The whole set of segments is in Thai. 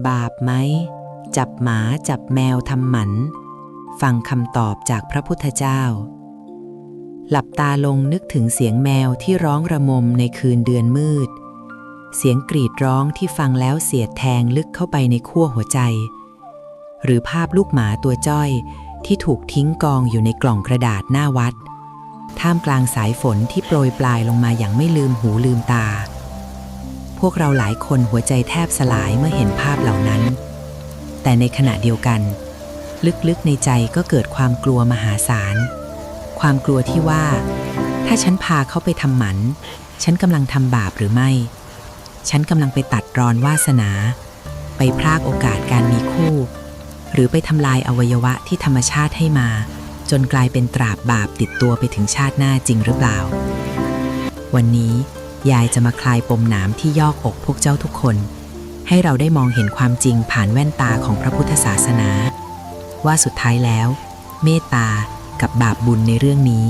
บาปไหมจับหมาจับแมวทำหมันฟังคำตอบจากพระพุทธเจ้าหลับตาลงนึกถึงเสียงแมวที่ร้องระงมในคืนเดือนมืดเสียงกรีดร้องที่ฟังแล้วเสียดแทงลึกเข้าไปในขั้วหัวใจหรือภาพลูกหมาตัวจ้อยที่ถูกทิ้งกองอยู่ในกล่องกระดาษหน้าวัดท่ามกลางสายฝนที่โปรยปลายลงมาอย่างไม่ลืมหูลืมตาพวกเราหลายคนหัวใจแทบสลายเมื่อเห็นภาพเหล่านั้นแต่ในขณะเดียวกันลึกๆในใจก็เกิดความกลัวมหาศาลความกลัวที่ว่าถ้าฉันพาเขาไปทำหมันฉันกำลังทำบาปหรือไม่ฉันกำลังไปตัดรอนวาสนาไปพรากโอกาสการมีคู่หรือไปทำลายอวัยวะที่ธรรมชาติให้มาจนกลายเป็นตราบบาปติดตัวไปถึงชาติหน้าจริงหรือเปล่าวันนี้ยายจะมาคลายปมหนามที่ยอกอกพวกเจ้าทุกคนให้เราได้มองเห็นความจริงผ่านแว่นตาของพระพุทธศาสนาว่าสุดท้ายแล้วเมตตากับบาปบุญในเรื่องนี้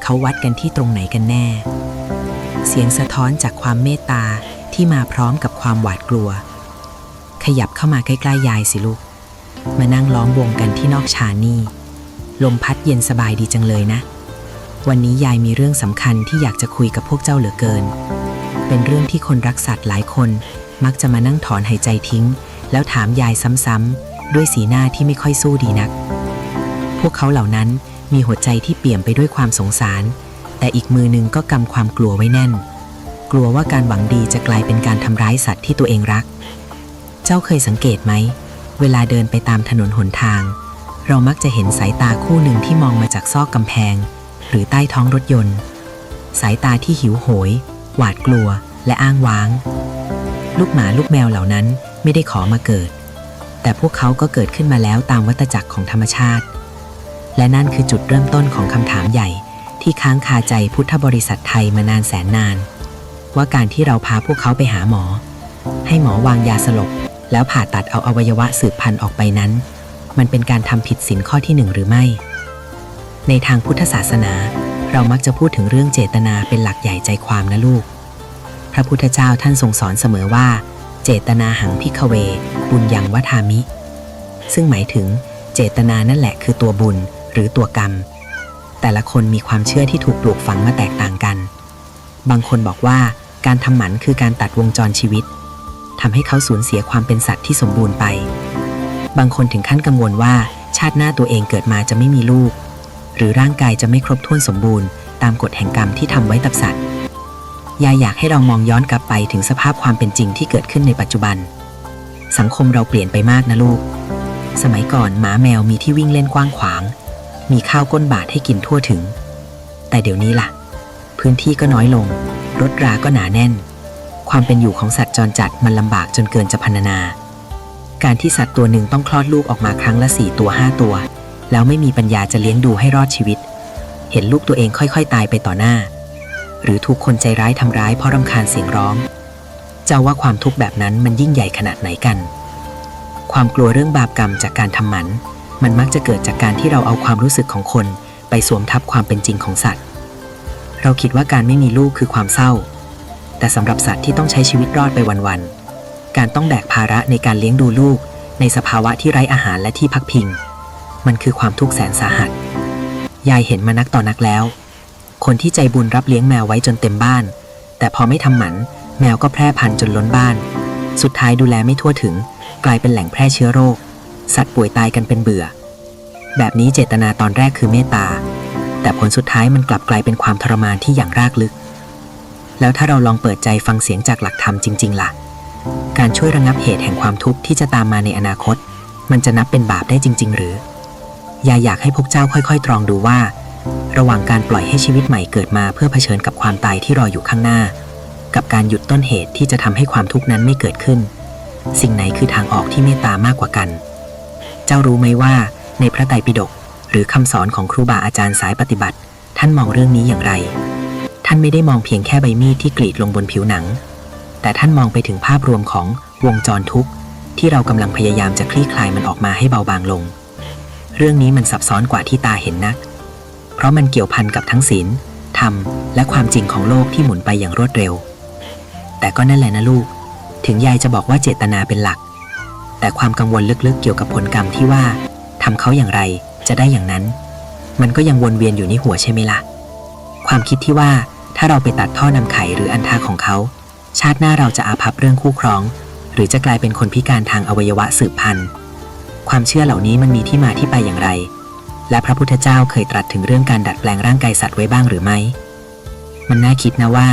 เขาวัดกันที่ตรงไหนกันแน่เสียงสะท้อนจากความเมตตาที่มาพร้อมกับความหวาดกลัวขยับเข้ามาใกล้ๆยายสิลูกมานั่งล้อมวงกันที่นอกชานี่ลมพัดเย็นสบายดีจังเลยนะวันนี้ยายมีเรื่องสำคัญที่อยากจะคุยกับพวกเจ้าเหลือเกินเป็นเรื่องที่คนรักสัตว์หลายคนมักจะมานั่งถอนหายใจทิ้งแล้วถามยายซ้ำๆด้วยสีหน้าที่ไม่ค่อยสู้ดีนักพวกเขาเหล่านั้นมีหัวใจที่เปี่ยมไปด้วยความสงสารแต่อีกมือหนึ่งก็กำความกลัวไว้แน่นกลัวว่าการหวังดีจะกลายเป็นการทำร้ายสัตว์ที่ตัวเองรักเจ้าเคยสังเกตไหมเวลาเดินไปตามถนนหนทางเรามักจะเห็นสายตาคู่หนึ่งที่มองมาจากซอกกำแพงหรือใต้ท้องรถยนต์สายตาที่หิวโหยหวาดกลัวและอ้างว้างลูกหมาลูกแมวเหล่านั้นไม่ได้ขอมาเกิดแต่พวกเขาก็เกิดขึ้นมาแล้วตามวัฏจักรของธรรมชาติและนั่นคือจุดเริ่มต้นของคำถามใหญ่ที่ค้างคาใจพุทธบริษัทไทยมานานแสนนานว่าการที่เราพาพวกเขาไปหาหมอให้หมอวางยาสลบแล้วผ่าตัดเอาอวัยวะสืบพันธุ์ออกไปนั้นมันเป็นการทำผิดศีลข้อที่1หรือไม่ในทางพุทธศาสนาเรามักจะพูดถึงเรื่องเจตนาเป็นหลักใหญ่ใจความนะลูกพระพุทธเจ้าท่านทรงสอนเสมอว่าเจตนาหังภิกขเวบุญยังวัฏามิซึ่งหมายถึงเจตนานั่นแหละคือตัวบุญหรือตัวกรรมแต่ละคนมีความเชื่อที่ถูกปลูกฝังมาแตกต่างกันบางคนบอกว่าการทำหมันคือการตัดวงจรชีวิตทำให้เขาสูญเสียความเป็นสัตว์ที่สมบูรณ์ไปบางคนถึงขั้นกังวลว่าชาติหน้าตัวเองเกิดมาจะไม่มีลูกหรือร่างกายจะไม่ครบถ้วนสมบูรณ์ตามกฎแห่งกรรมที่ทำไว้กับสัตว์ยายอยากให้เรามองย้อนกลับไปถึงสภาพความเป็นจริงที่เกิดขึ้นในปัจจุบันสังคมเราเปลี่ยนไปมากนะลูกสมัยก่อนหมาแมวมีที่วิ่งเล่นกว้างขวางมีข้าวก้นบาทให้กินทั่วถึงแต่เดี๋ยวนี้ล่ะพื้นที่ก็น้อยลงรถราก็หนาแน่นความเป็นอยู่ของสัตว์จรจัดมันลำบากจนเกินจะพรรณนาการที่สัตว์ตัวหนึ่งต้องคลอดลูกออกมาครั้งละ4 ตัว 5 ตัวแล้วไม่มีปัญญาจะเลี้ยงดูให้รอดชีวิตเห็นลูกตัวเองค่อยๆตายไปต่อหน้าหรือถูกคนใจร้ายทำร้ายเพราะรำคาญเสียงร้องเจ้าว่าความทุกข์แบบนั้นมันยิ่งใหญ่ขนาดไหนกันความกลัวเรื่องบาปกรรมจากการทำหมันมันมักจะเกิดจากการที่เราเอาความรู้สึกของคนไปสวมทับความเป็นจริงของสัตว์เราคิดว่าการไม่มีลูกคือความเศร้าแต่สำหรับสัตว์ที่ต้องใช้ชีวิตรอดไปวันๆการต้องแบกภาระในการเลี้ยงดูลูกในสภาวะที่ไร้อาหารและที่พักพิงมันคือความทุกข์แสนสาหัสยายเห็นมานักต่อนักแล้วคนที่ใจบุญรับเลี้ยงแมวไว้จนเต็มบ้านแต่พอไม่ทำหมันแมวก็แพร่พันธุ์จนล้นบ้านสุดท้ายดูแลไม่ทั่วถึงกลายเป็นแหล่งแพร่เชื้อโรคสัตว์ป่วยตายกันเป็นเบื่อแบบนี้เจตนาตอนแรกคือเมตตาแต่ผลสุดท้ายมันกลับกลายเป็นความทรมานที่อย่างรากลึกแล้วถ้าเราลองเปิดใจฟังเสียงจากหลักธรรมจริงๆล่ะการช่วยระงับเหตุแห่งความทุกข์ที่จะตามมาในอนาคตมันจะนับเป็นบาปได้จริงๆหรือยายอยากให้พวกเจ้าค่อยๆตรองดูว่าระหว่างการปล่อยให้ชีวิตใหม่เกิดมาเพื่อเผชิญกับความตายที่รออยู่ข้างหน้ากับการหยุดต้นเหตุที่จะทำให้ความทุกข์นั้นไม่เกิดขึ้นสิ่งไหนคือทางออกที่เมตตามากกว่ากันเจ้ารู้ไหมว่าในพระไตรปิฎกหรือคำสอนของครูบาอาจารย์สายปฏิบัติท่านมองเรื่องนี้อย่างไรท่านไม่ได้มองเพียงแค่ใบมีดที่กรีดลงบนผิวหนังแต่ท่านมองไปถึงภาพรวมของวงจรทุกข์ที่เรากำลังพยายามจะคลี่คลายมันออกมาให้เบาบางลงเรื่องนี้มันซับซ้อนกว่าที่ตาเห็นนักเพราะมันเกี่ยวพันกับทั้งศีลธรรมและความจริงของโลกที่หมุนไปอย่างรวดเร็วแต่ก็นั่นแหละนะลูกถึงยายจะบอกว่าเจตนาเป็นหลัก แต่ความกังวลลึกๆเกี่ยวกับผลกรรมที่ว่าทำเขาอย่างไรจะได้อย่างนั้นมันก็ยังวนเวียนอยู่ในหัวใช่ไหมล่ะความคิดที่ว่าถ้าเราไปตัดท่อนำไขหรืออันทาของเขาชาติหน้าเราจะอาภัพเรื่องคู่ครองหรือจะกลายเป็นคนพิการทางอวัยวะสืบพันธุ์ความเชื่อเหล่านี้มันมีที่มาที่ไปอย่างไรและพระพุทธเจ้าเคยตรัสถึงเรื่องการดัดแปลงร่างกายสัตว์ไว้บ้างหรือไม่มันน่าคิดนะว่า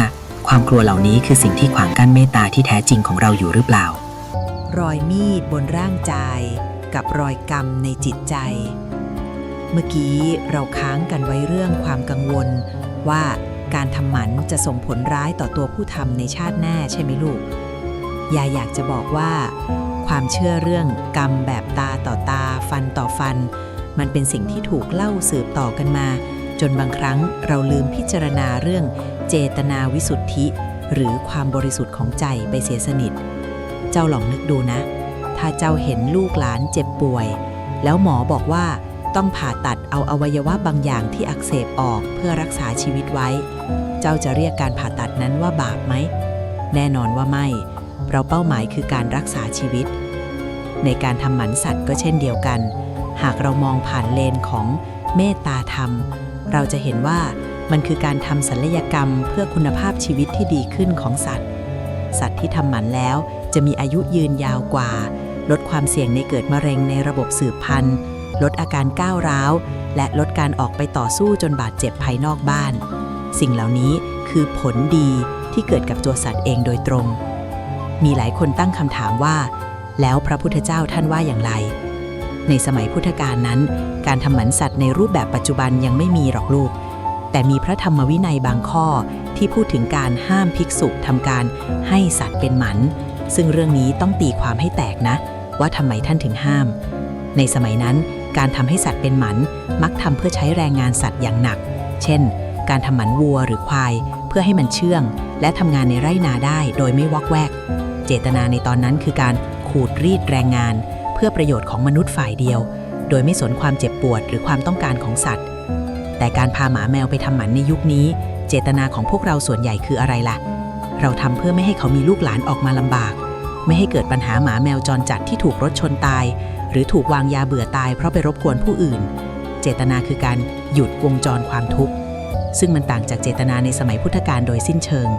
ความกลัวเหล่านี้คือสิ่งที่ขวางกั้นเมตตาที่แท้จริงของเราอยู่หรือเปล่ารอยมีดบนร่างกายกับรอยกรรมในจิตใจ เมื่อกี้เราค้างกันไว้เรื่องความกังวลว่าการทำหมันจะส่งผลร้ายต่อตัวผู้ทำในชาติหน้าใช่ไหมลูกยายอยากจะบอกว่าความเชื่อเรื่องกรรมแบบตาต่อตาฟันต่อฟันมันเป็นสิ่งที่ถูกเล่าสืบต่อกันมาจนบางครั้งเราลืมพิจารณาเรื่องเจตนาวิสุทธิหรือความบริสุทธิ์ของใจไปเสียสนิทเจ้าลองนึกดูนะถ้าเจ้าเห็นลูกหลานเจ็บป่วยแล้วหมอบอกว่าต้องผ่าตัดเอาอวัยวะบางอย่างที่อักเสบออกเพื่อรักษาชีวิตไว้เจ้าจะเรียกการผ่าตัดนั้นว่าบาปไหมแน่นอนว่าไม่เพราะเป้าหมายคือการรักษาชีวิตในการทำหมันสัตว์ก็เช่นเดียวกันหากเรามองผ่านเลนของเมตตาธรรมเราจะเห็นว่ามันคือการทำศัลยกรรมเพื่อคุณภาพชีวิตที่ดีขึ้นของสัตว์ที่ทำหมันแล้วจะมีอายุยืนยาวกว่าลดความเสี่ยงในเกิดมะเร็งในระบบสืบพันธุ์ลดอาการก้าวร้าวและลดการออกไปต่อสู้จนบาดเจ็บภายนอกบ้านสิ่งเหล่านี้คือผลดีที่เกิดกับตัวสัตว์เองโดยตรงมีหลายคนตั้งคำถามว่าแล้วพระพุทธเจ้าท่านว่าอย่างไรในสมัยพุทธกาลนั้นการทำหมันสัตว์ในรูปแบบปัจจุบันยังไม่มีหรอกลูกแต่มีพระธรรมวินัยบางข้อที่พูดถึงการห้ามภิกษุทำการให้สัตว์เป็นหมันซึ่งเรื่องนี้ต้องตีความให้แตกนะว่าทำไมท่านถึงห้ามในสมัยนั้นการทำให้สัตว์เป็นหมันมักทำเพื่อใช้แรงงานสัตว์อย่างหนักเช่นการทำหมันวัวหรือควายเพื่อให้มันเชื่องและทำงานในไร่นาได้โดยไม่วอกแวกเจตนาในตอนนั้นคือการขูดรีดแรงงานเพื่อประโยชน์ของมนุษย์ฝ่ายเดียวโดยไม่สนความเจ็บปวดหรือความต้องการของสัตว์แต่การพาหมาแมวไปทำหมันในยุคนี้เจตนาของพวกเราส่วนใหญ่คืออะไรล่ะเราทำเพื่อไม่ให้เขามีลูกหลานออกมาลำบากไม่ให้เกิดปัญหาหมาแมวจรจัดที่ถูกรถชนตายหรือถูกวางยาเบื่อตายเพราะไปรบกวนผู้อื่นเจตนาคือการหยุดวงจรความทุกข์ซึ่งมันต่างจากเจตนาในสมัยพุทธกาลโดยสิ้นเชิง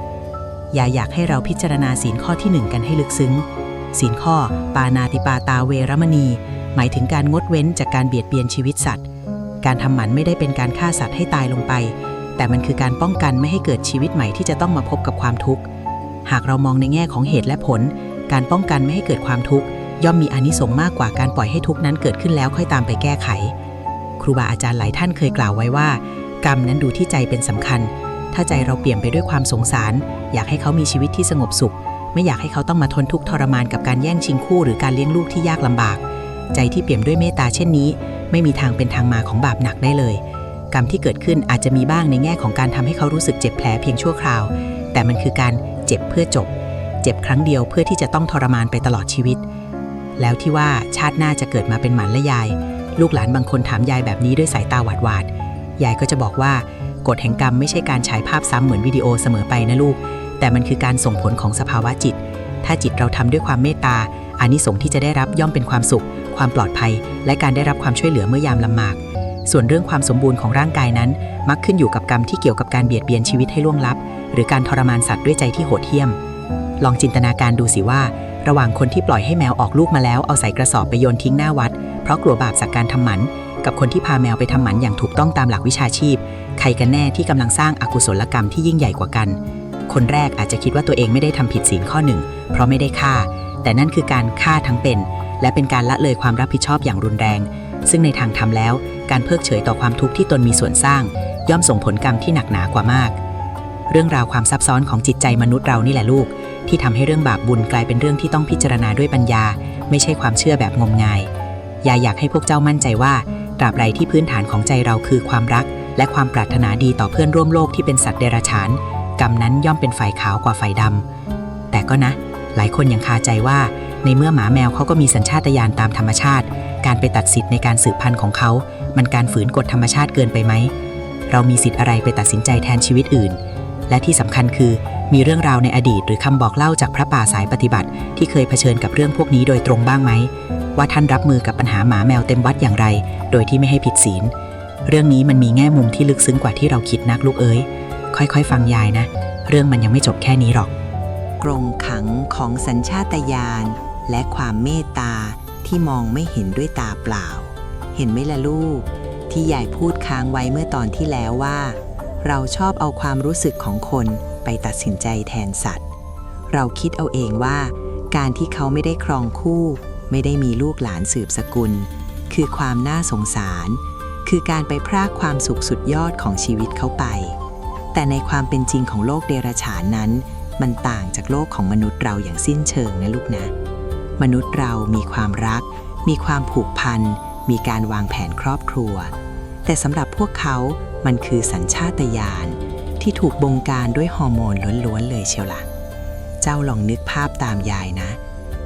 อยากให้เราพิจารณาศีลข้อที่1กันให้ลึกซึ้งศีลข้อปานาติปาตาเวรมณีหมายถึงการงดเว้นจากการเบียดเบียนชีวิตสัตว์การทำหมันไม่ได้เป็นการฆ่าสัตว์ให้ตายลงไปแต่มันคือการป้องกันไม่ให้เกิดชีวิตใหม่ที่จะต้องมาพบกับความทุกข์หากเรามองในแง่ของเหตุและผลการป้องกันไม่ให้เกิดความทุกข์ย่อมมีอานิสงส์มากกว่าการปล่อยให้ทุกข์นั้นเกิดขึ้นแล้วค่อยตามไปแก้ไขครูบาอาจารย์หลายท่านเคยกล่าวไว้ว่ากรรมนั้นดูที่ใจเป็นสำคัญถ้าใจเราเปี่ยมไปด้วยความสงสารอยากให้เขามีชีวิตที่สงบสุขไม่อยากให้เขาต้องมาทนทุกข์ทรมานกับการแย่งชิงคู่หรือการเลี้ยงลูกที่ยากลำบากใจที่เปี่ยมด้วยเมตตาเช่นนี้ไม่มีทางเป็นทางมาของบาปหนักได้เลยกรรมที่เกิดขึ้นอาจจะมีบ้างในแง่ของการทำให้เขารู้สึกเจ็บแผลเพียงชั่วคราวแต่มันคือการเจ็บเพื่อจบเจ็บครั้งเดียวเพื่อที่จะต้องทรมานไปตลอดชีวิตแล้วที่ว่าชาติหน้าจะเกิดมาเป็นหมันและยายลูกหลานบางคนถามยายแบบนี้ด้วยสายตาหวาดยายก็จะบอกว่ากฎแห่งกรรมไม่ใช่การฉายภาพซ้ำเหมือนวิดีโอเสมอไปนะลูกแต่มันคือการส่งผลของสภาวะจิตถ้าจิตเราทำด้วยความเมตตาอานิสงส์ที่จะได้รับย่อมเป็นความสุขความปลอดภัยและการได้รับความช่วยเหลือเมื่อยามลำบากส่วนเรื่องความสมบูรณ์ของร่างกายนั้นมักขึ้นอยู่กับกรรมที่เกี่ยวกับการเบียดเบียนชีวิตให้ล่วงลับหรือการทรมานสัตว์ด้วยใจที่โหดเหี้ยมลองจินตนาการดูสิว่าระหว่างคนที่ปล่อยให้แมวออกลูกมาแล้วเอาใส่กระสอบไปโยนทิ้งหน้าวัดเพราะกลัวบาปจากการทำหมันกับคนที่พาแมวไปทำหมันอย่างถูกต้องตามหลักวิชาชีพใครกันแน่ที่กำลังสร้างอกุศลกรรมที่ยิ่งใหญ่กว่ากันคนแรกอาจจะคิดว่าตัวเองไม่ได้ทำผิดศีลข้อ1เพราะไม่ได้ฆ่าแต่นั่นคือการฆ่าทั้งเป็นและเป็นการละเลยความรับผิดชอบอย่างรุนแรงซึ่งในทางธรรมแล้วการเพิกเฉยต่อความทุกข์ที่ตนมีส่วนสร้างย่อมส่งผลกรรมที่หนักหนากว่ามากเรื่องราวความซับซ้อนของจิตใจมนุษย์เรานี่แหละลูกที่ทำให้เรื่องบาปบุญกลายเป็นเรื่องที่ต้องพิจารณาด้วยปัญญาไม่ใช่ความเชื่อแบบงมงายอยากให้พวกเจ้ามั่นใจว่าตราบใดที่พื้นฐานของใจเราคือความรักและความปรารถนาดีต่อเพื่อนร่วมโลกที่เป็นสัตว์เดรัจฉานกรรมนั้นย่อมเป็นฝ่ายขาวกว่าฝ่ายดำแต่ก็นะหลายคนยังคาใจว่าในเมื่อหมาแมวเขาก็มีสัญชาตญาณตามธรรมชาติการไปตัดสิทธิ์ในการสืบพันธุ์ของเขามันการฝืนกฎธรรมชาติเกินไปไหมเรามีสิทธิ์อะไรไปตัดสินใจแทนชีวิตอื่น และที่สำคัญคือมีเรื่องราวในอดีตหรือคำบอกเล่าจากพระป่าสายปฏิบัติที่เคยเผชิญกับเรื่องพวกนี้โดยตรงบ้างไหมว่าท่านรับมือกับปัญหาหมาแมวเต็มวัดอย่างไรโดยที่ไม่ให้ผิดศีลเรื่องนี้มันมีแง่มุมที่ลึกซึ้งกว่าที่เราคิดนักลูกเอ๋ยค่อยๆฟังยายนะเรื่องมันยังไม่จบแค่นี้หรอกกรงขังของสัญชาตญาณและความเมตตาที่มองไม่เห็นด้วยตาเปล่าเห็นไหมล่ะลูกที่ยายพูดค้างไว้เมื่อตอนที่แล้วว่าเราชอบเอาความรู้สึกของคนไปตัดสินใจแทนสัตว์เราคิดเอาเองว่าการที่เขาไม่ได้ครองคู่ไม่ได้มีลูกหลานสืบสกุลคือความน่าสงสารคือการไปพรากความสุขสุดยอดของชีวิตเขาไปแต่ในความเป็นจริงของโลกเดรัจฉานนั้นมันต่างจากโลกของมนุษย์เราอย่างสิ้นเชิงนะลูกนะมนุษย์เรามีความรักมีความผูกพันมีการวางแผนครอบครัวแต่สำหรับพวกเขามันคือสัญชาตญาณที่ถูกบงการด้วยฮอร์โมนล้วนๆเลยเชียวล่ะเจ้าลองนึกภาพตามยายนะ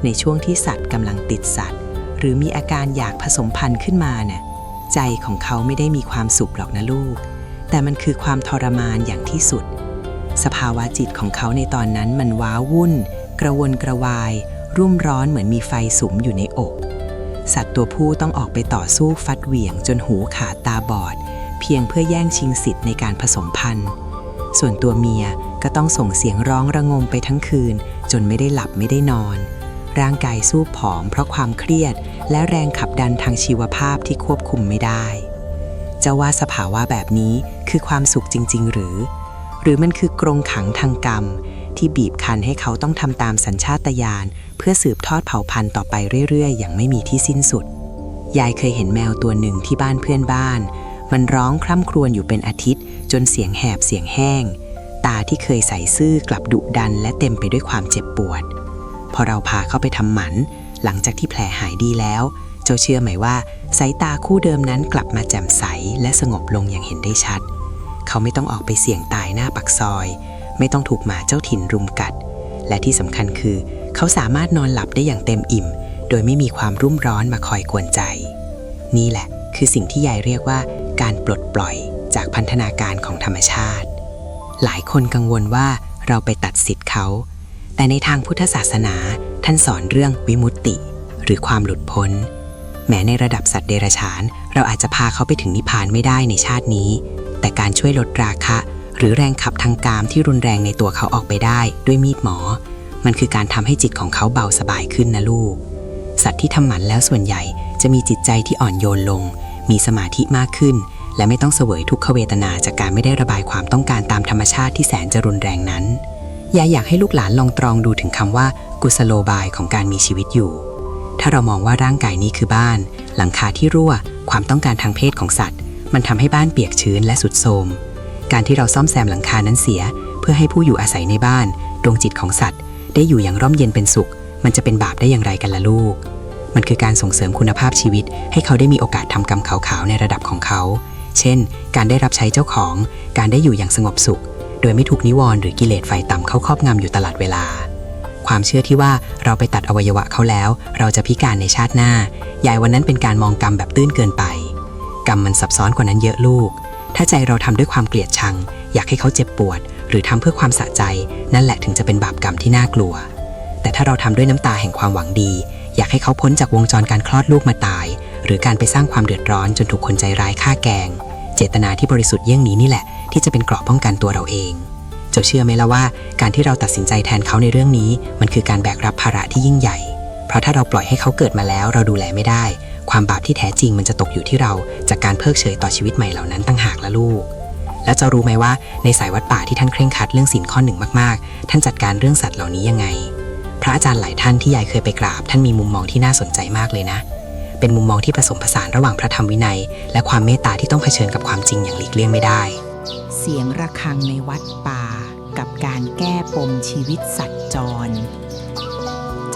ในช่วงที่สัตว์กำลังติดสัตว์หรือมีอาการอยากผสมพันธุ์ขึ้นมาเนี่ยใจของเขาไม่ได้มีความสุขหรอกนะลูกแต่มันคือความทรมานอย่างที่สุดสภาวะจิตของเขาในตอนนั้นมันว้าวุ่นกระวนกระวายรุ่มร้อนเหมือนมีไฟสุมอยู่ในอกสัตว์ตัวผู้ต้องออกไปต่อสู้ฟัดเหวี่ยงจนหูขาดตาบอดเพียงเพื่อแย่งชิงสิทธิ์ในการผสมพันธุ์ส่วนตัวเมียก็ต้องส่งเสียงร้องระงมไปทั้งคืนจนไม่ได้หลับไม่ได้นอนร่างกายสู้ผอมเพราะความเครียดและแรงขับดันทางชีวภาพที่ควบคุมไม่ได้จะว่าสภาวะแบบนี้คือความสุขจริงๆหรือมันคือกรงขังทางกรรมที่บีบคั้นให้เขาต้องทำตามสัญชาตญาณเพื่อสืบทอดเผ่าพันธุ์ต่อไปเรื่อยๆอย่างไม่มีที่สิ้นสุดยายเคยเห็นแมวตัวหนึ่งที่บ้านเพื่อนบ้านมันร้องคร่ำครวญอยู่เป็นอาทิตย์จนเสียงแหบเสียงแห้งตาที่เคยใสซื่อกลับดุดันและเต็มไปด้วยความเจ็บปวดพอเราพาเข้าไปทำหมันหลังจากที่แผลหายดีแล้วเจ้าเชื่อไหมว่าสายตาคู่เดิมนั้นกลับมาแจ่มใสและสงบลงอย่างเห็นได้ชัดเขาไม่ต้องออกไปเสี่ยงตายหน้าปากซอยไม่ต้องถูกหมาเจ้าถิ่นรุมกัดและที่สำคัญคือเขาสามารถนอนหลับได้อย่างเต็มอิ่มโดยไม่มีความรุ่มร้อนมาคอยกวนใจนี่แหละคือสิ่งที่ยายเรียกว่าการปลดปล่อยจากพันธนาการของธรรมชาติหลายคนกังวลว่าเราไปตัดสิทธิ์เขาแต่ในทางพุทธศาสนาท่านสอนเรื่องวิมุตติหรือความหลุดพ้นแม้ในระดับสัตว์เดรัจฉานเราอาจจะพาเขาไปถึงนิพพานไม่ได้ในชาตินี้แต่การช่วยลดราคะหรือแรงขับทางกามที่รุนแรงในตัวเขาออกไปได้ด้วยมีดหมอมันคือการทำให้จิตของเขาเบาสบายขึ้นนะลูกสัตว์ที่ทำหมันแล้วส่วนใหญ่จะมีจิตใจที่อ่อนโยนลงมีสมาธิมากขึ้นและไม่ต้องเสวยทุกขเวทนาจากการไม่ได้ระบายความต้องการตามธรรมชาติที่แสนจะรุนแรงนั้นยายอยากให้ลูกหลานลองตรองดูถึงคำว่ากุศโลบายของการมีชีวิตอยู่ถ้าเรามองว่าร่างกายนี้คือบ้านหลังคาที่รั่วความต้องการทางเพศของสัตว์มันทำให้บ้านเปียกชื้นและสุดโทรมการที่เราซ่อมแซมหลังคานั้นเสียเพื่อให้ผู้อยู่อาศัยในบ้านดวงจิตของสัตว์ได้อยู่อย่างร่มเย็นเป็นสุขมันจะเป็นบาปได้อย่างไรกันล่ะลูกมันคือการส่งเสริมคุณภาพชีวิตให้เขาได้มีโอกาสทำกรรมขาวๆในระดับของเขาเช่นการได้รับใช้เจ้าของการได้อยู่อย่างสงบสุขโดยไม่ถูกนิวรณ์หรือกิเลสไฟต่ำเข้าครอบงำอยู่ตลอดเวลาความเชื่อที่ว่าเราไปตัดอวัยวะเขาแล้วเราจะพิการในชาติหน้ายายวันนั้นเป็นการมองกรรมแบบตื้นเกินไปกรรมมันซับซ้อนกว่านั้นเยอะลูกถ้าใจเราทำด้วยความเกลียดชังอยากให้เขาเจ็บปวดหรือทำเพื่อความสะใจนั่นแหละถึงจะเป็นบาปกรรมที่น่ากลัวแต่ถ้าเราทำด้วยน้ำตาแห่งความหวังดีอยากให้เขาพ้นจากวงจรการคลอดลูกมาตายหรือการไปสร้างความเดือดร้อนจนถูกคนใจร้ายฆ่าแกล้งเจตนาที่บริสุทธิ์เยี่ยงนี้นี่แหละที่จะเป็นเกราะป้องกันตัวเราเองเจ้าเชื่อไหมล่ะว่าการที่เราตัดสินใจแทนเขาในเรื่องนี้มันคือการแบกรับภาระที่ยิ่งใหญ่เพราะถ้าเราปล่อยให้เขาเกิดมาแล้วเราดูแลไม่ได้ความบาปที่แท้จริงมันจะตกอยู่ที่เราจากการเพิกเฉยต่อชีวิตใหม่เหล่านั้นต่างหากละลูกแล้วจะรู้ไหมว่าในสายวัดป่าที่ท่านเคร่งครัดเรื่องศีลข้อหนึ่งมากๆท่านจัดการเรื่องสัตว์เหล่านี้ยังไงพระอาจารย์หลายท่านที่ยายเคยไปกราบท่านมีมุมมองที่น่าสนใจมากเลยนะเป็นมุมมองที่ผสมผสานระหว่างพระธรรมวินัยและความเมตตาที่ต้องเผชิญกับความจริงอย่างหลีกเลี่ยงไม่ได้เสียงระฆังในวัดป่ากับการแก้ปมชีวิตสัตว์จร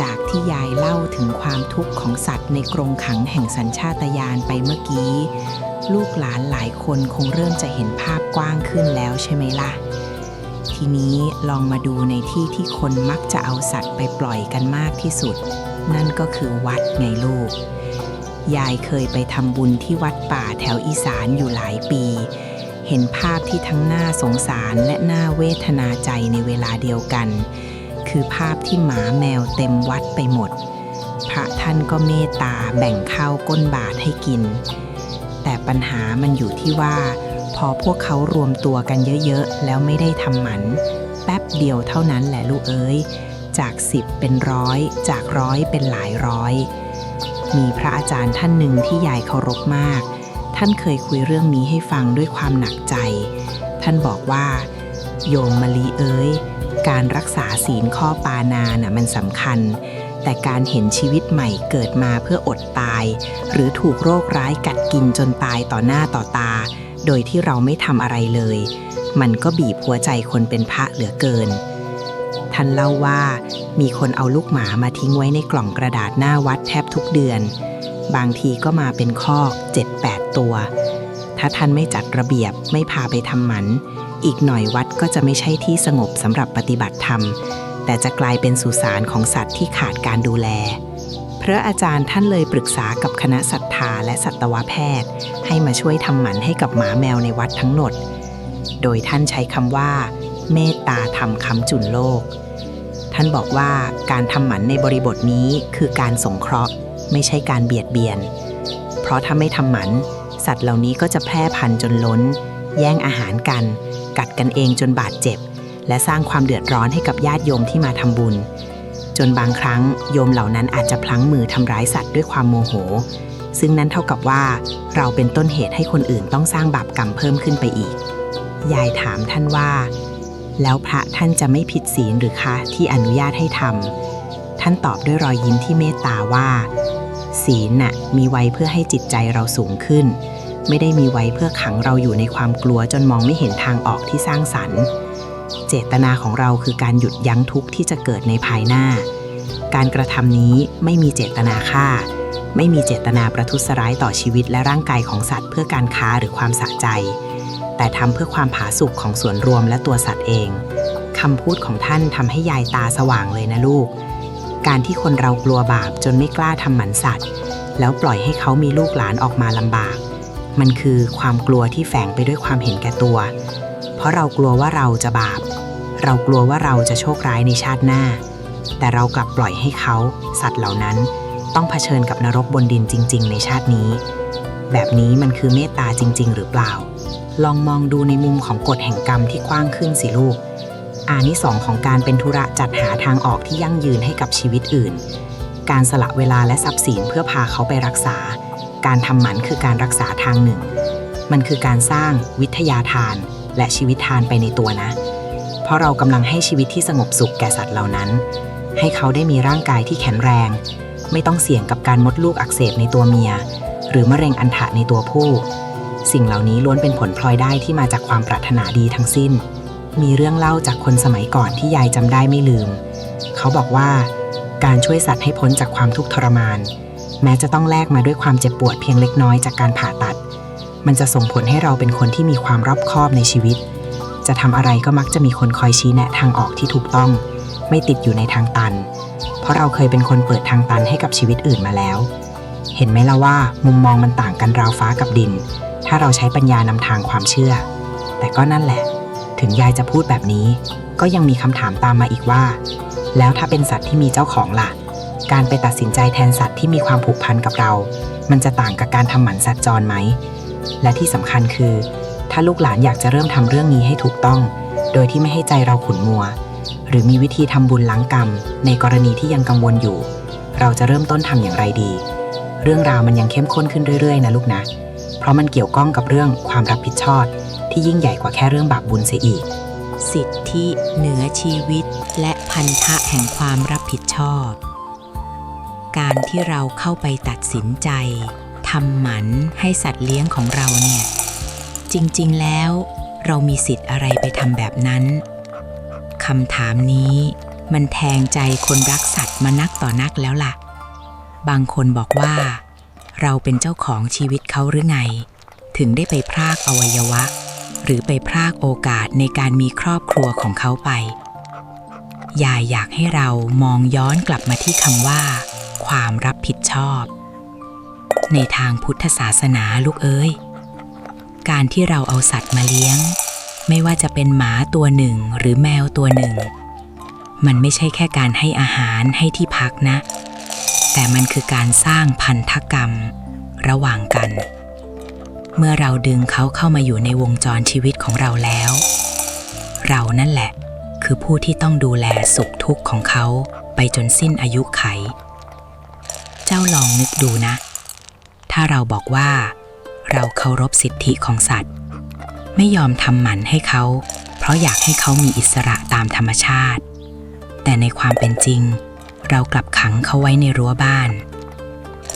จากที่ยายเล่าถึงความทุกข์ของสัตว์ในกรงขังแห่งสัญชาตญาณไปเมื่อกี้ลูกหลานหลายคนคงเริ่มจะเห็นภาพกว้างขึ้นแล้วใช่ไหมล่ะทีนี้ลองมาดูในที่ที่คนมักจะเอาสัตว์ไปปล่อยกันมากที่สุดนั่นก็คือวัดไงลูกยายเคยไปทำบุญที่วัดป่าแถวอีสานอยู่หลายปี เห็นภาพที่ทั้งน่าสงสารและน่าเวทนาใจในเวลาเดียวกัน คือภาพที่หมาแมวเต็มวัดไปหมดพระท่านก็เมตตาแบ่งข้าวก้นบาตรให้กินแต่ปัญหามันอยู่ที่ว่าพอพวกเขารวมตัวกันเยอะๆแล้วไม่ได้ทำหมันแป๊บเดียวเท่านั้นแหละลูกเอ้ยจาก10เป็น100จาก100เป็นหลายร้อยมีพระอาจารย์ท่านหนึ่งที่ยายเคารพมากท่านเคยคุยเรื่องนี้ให้ฟังด้วยความหนักใจท่านบอกว่าโยมมะลิเอ้ยการรักษาศีลข้อปานาน่ะมันสำคัญแต่การเห็นชีวิตใหม่เกิดมาเพื่ออดตายหรือถูกโรคร้ายกัดกินจนตายต่อหน้าต่อตาโดยที่เราไม่ทำอะไรเลยมันก็บีบหัวใจคนเป็นพระเหลือเกินท่านเล่าว่ามีคนเอาลูกหมามาทิ้งไว้ในกล่องกระดาษหน้าวัดแทบทุกเดือนบางทีก็มาเป็นคอก 7-8 ตัวถ้าท่านไม่จัดระเบียบไม่พาไปทำหมันอีกหน่อยวัดก็จะไม่ใช่ที่สงบสำหรับปฏิบัติธรรมแต่จะกลายเป็นสุสานของสัตว์ที่ขาดการดูแลพระอาจารย์ท่านเลยปรึกษากับคณะศรัทธาและสัตวแพทย์ให้มาช่วยทำหมันให้กับหมาแมวในวัดทั้งหมดโดยท่านใช้คำว่าเมตตาธรรมค้ำจุนโลกท่านบอกว่าการทำหมันในบริบทนี้คือการสงเคราะห์ไม่ใช่การเบียดเบียนเพราะถ้าไม่ทำหมันสัตว์เหล่านี้ก็จะแพร่พันธุ์จนล้นแย่งอาหารกันกัดกันเองจนบาดเจ็บและสร้างความเดือดร้อนให้กับญาติโยมที่มาทำบุญจนบางครั้งโยมเหล่านั้นอาจจะพลั้งมือทำร้ายสัตว์ด้วยความโมโหซึ่งนั้นเท่ากับว่าเราเป็นต้นเหตุให้คนอื่นต้องสร้างบาปกรรมเพิ่มขึ้นไปอีกยายถามท่านว่าแล้วพระท่านจะไม่ผิดศีลหรือคะที่อนุญาตให้ทำท่านตอบด้วยรอยยิ้มที่เมตตาว่าศีลน่ะมีไว้เพื่อให้จิตใจเราสูงขึ้นไม่ได้มีไว้เพื่อขังเราอยู่ในความกลัวจนมองไม่เห็นทางออกที่สร้างสรรค์เจตนาของเราคือการหยุดยั้งทุกข์ที่จะเกิดในภายหน้าการกระทำนี้ไม่มีเจตนาฆ่าไม่มีเจตนาประทุษร้ายต่อชีวิตและร่างกายของสัตว์เพื่อการค้าหรือความสะใจแต่ทำเพื่อความผาสุกของส่วนรวมและตัวสัตว์เองคำพูดของท่านทำให้ยายตาสว่างเลยนะลูกการที่คนเรากลัวบาปจนไม่กล้าทำหมันสัตว์แล้วปล่อยให้เขามีลูกหลานออกมาลำบากมันคือความกลัวที่แฝงไปด้วยความเห็นแก่ตัวเพราะเรากลัวว่าเราจะบาปเรากลัวว่าเราจะโชคร้ายในชาติหน้าแต่เรากลับปล่อยให้เขาสัตว์เหล่านั้นต้องเผชิญกับนรกบนดินจริงๆในชาตินี้แบบนี้มันคือเมตตาจริงๆหรือเปล่าลองมองดูในมุมของกฎแห่งกรรมที่กว้างขึ้นสิลูกอานิสงส์ของการเป็นธุระจัดหาทางออกที่ยั่งยืนให้กับชีวิตอื่นการสละเวลาและทรัพย์สินเพื่อพาเขาไปรักษาการทำหมันคือการรักษาทางหนึ่งมันคือการสร้างวิทยาทานและชีวิตทานไปในตัวนะเพราะเรากำลังให้ชีวิตที่สงบสุขแก่สัตว์เหล่านั้นให้เขาได้มีร่างกายที่แข็งแรงไม่ต้องเสี่ยงกับการมดลูกอักเสบในตัวเมียหรือมะเร็งอัณฑะในตัวผู้สิ่งเหล่านี้ล้วนเป็นผลพลอยได้ที่มาจากความปรารถนาดีทั้งสิ้นมีเรื่องเล่าจากคนสมัยก่อนที่ยายจำได้ไม่ลืมเขาบอกว่าการช่วยสัตว์ให้พ้นจากความทุกข์ทรมานแม้จะต้องแลกมาด้วยความเจ็บปวดเพียงเล็กน้อยจากการผ่าตัดมันจะส่งผลให้เราเป็นคนที่มีความรอบคอบในชีวิตจะทำอะไรก็มักจะมีคนคอยชี้แนะทางออกที่ถูกต้องไม่ติดอยู่ในทางตันเพราะเราเคยเป็นคนเปิดทางตันให้กับชีวิตอื่นมาแล้วเห็นไหมล่ะว่ามุมมองมันต่างกันราวฟ้ากับดินถ้าเราใช้ปัญญานำทางความเชื่อแต่ก็นั่นแหละถึงยายจะพูดแบบนี้ก็ยังมีคำถามตามมาอีกว่าแล้วถ้าเป็นสัตว์ที่มีเจ้าของล่ะการไปตัดสินใจแทนสัตว์ที่มีความผูกพันกับเรามันจะต่างกับการทำหมันสัตว์จรไหมและที่สำคัญคือถ้าลูกหลานอยากจะเริ่มทำเรื่องนี้ให้ถูกต้องโดยที่ไม่ให้ใจเราขุ่นมัวหรือมีวิธีทำบุญล้างกรรมในกรณีที่ยังกังวลอยู่เราจะเริ่มต้นทำอย่างไรดีเรื่องราวมันยังเข้มข้นขึ้นเรื่อยๆนะลูกนะเพราะมันเกี่ยวข้องกับเรื่องความรับผิดชอบที่ยิ่งใหญ่กว่าแค่เรื่องบาปบุญเสียอีกสิทธิเหนือชีวิตและพันธะแห่งความรับผิดชอบการที่เราเข้าไปตัดสินใจทำหมันให้สัตว์เลี้ยงของเราเนี่ยจริงๆแล้วเรามีสิทธิ์อะไรไปทำแบบนั้นคำถามนี้มันแทงใจคนรักสัตว์มานักต่อนักแล้วล่ะบางคนบอกว่าเราเป็นเจ้าของชีวิตเขาหรือไงถึงได้ไปพรากอวัยวะหรือไปพรากโอกาสในการมีครอบครัวของเขาไปอยากให้เรามองย้อนกลับมาที่คำว่าความรับผิดชอบในทางพุทธศาสนาลูกเอ้ย การที่เราเอาสัตว์มาเลี้ยงไม่ว่าจะเป็นหมาตัวหนึ่งหรือแมวตัวหนึ่งมันไม่ใช่แค่การให้อาหารให้ที่พักนะแต่มันคือการสร้างพันธกรรมระหว่างกันเมื่อเราดึงเขาเข้ามาอยู่ในวงจรชีวิตของเราแล้วเรานั่นแหละคือผู้ที่ต้องดูแลสุขทุกข์ของเขาไปจนสิ้นอายุไขเจ้าลองนึกดูนะถ้าเราบอกว่าเราเคารพสิทธิของสัตว์ไม่ยอมทำหมันให้เขาเพราะอยากให้เขามีอิสระตามธรรมชาติแต่ในความเป็นจริงเรากลับขังเขาไว้ในรั้วบ้าน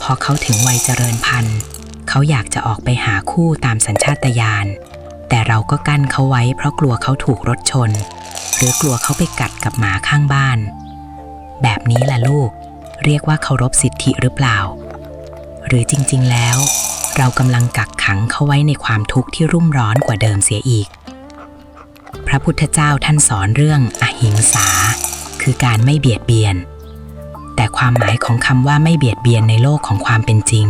พอเขาถึงวัยเจริญพันธุ์เขาอยากจะออกไปหาคู่ตามสัญชาตญาณแต่เราก็กั้นเขาไว้เพราะกลัวเขาถูกรถชนหรือกลัวเขาไปกัดกับหมาข้างบ้านแบบนี้ล่ะลูกเรียกว่าเคารพสิทธิหรือเปล่าหรือจริงๆแล้วเรากำลังกักขังเขาไว้ในความทุกข์ที่รุ่มร้อนกว่าเดิมเสียอีกพระพุทธเจ้าท่านสอนเรื่องอหิงสาคือการไม่เบียดเบียนแต่ความหมายของคำว่าไม่เบียดเบียนในโลกของความเป็นจริง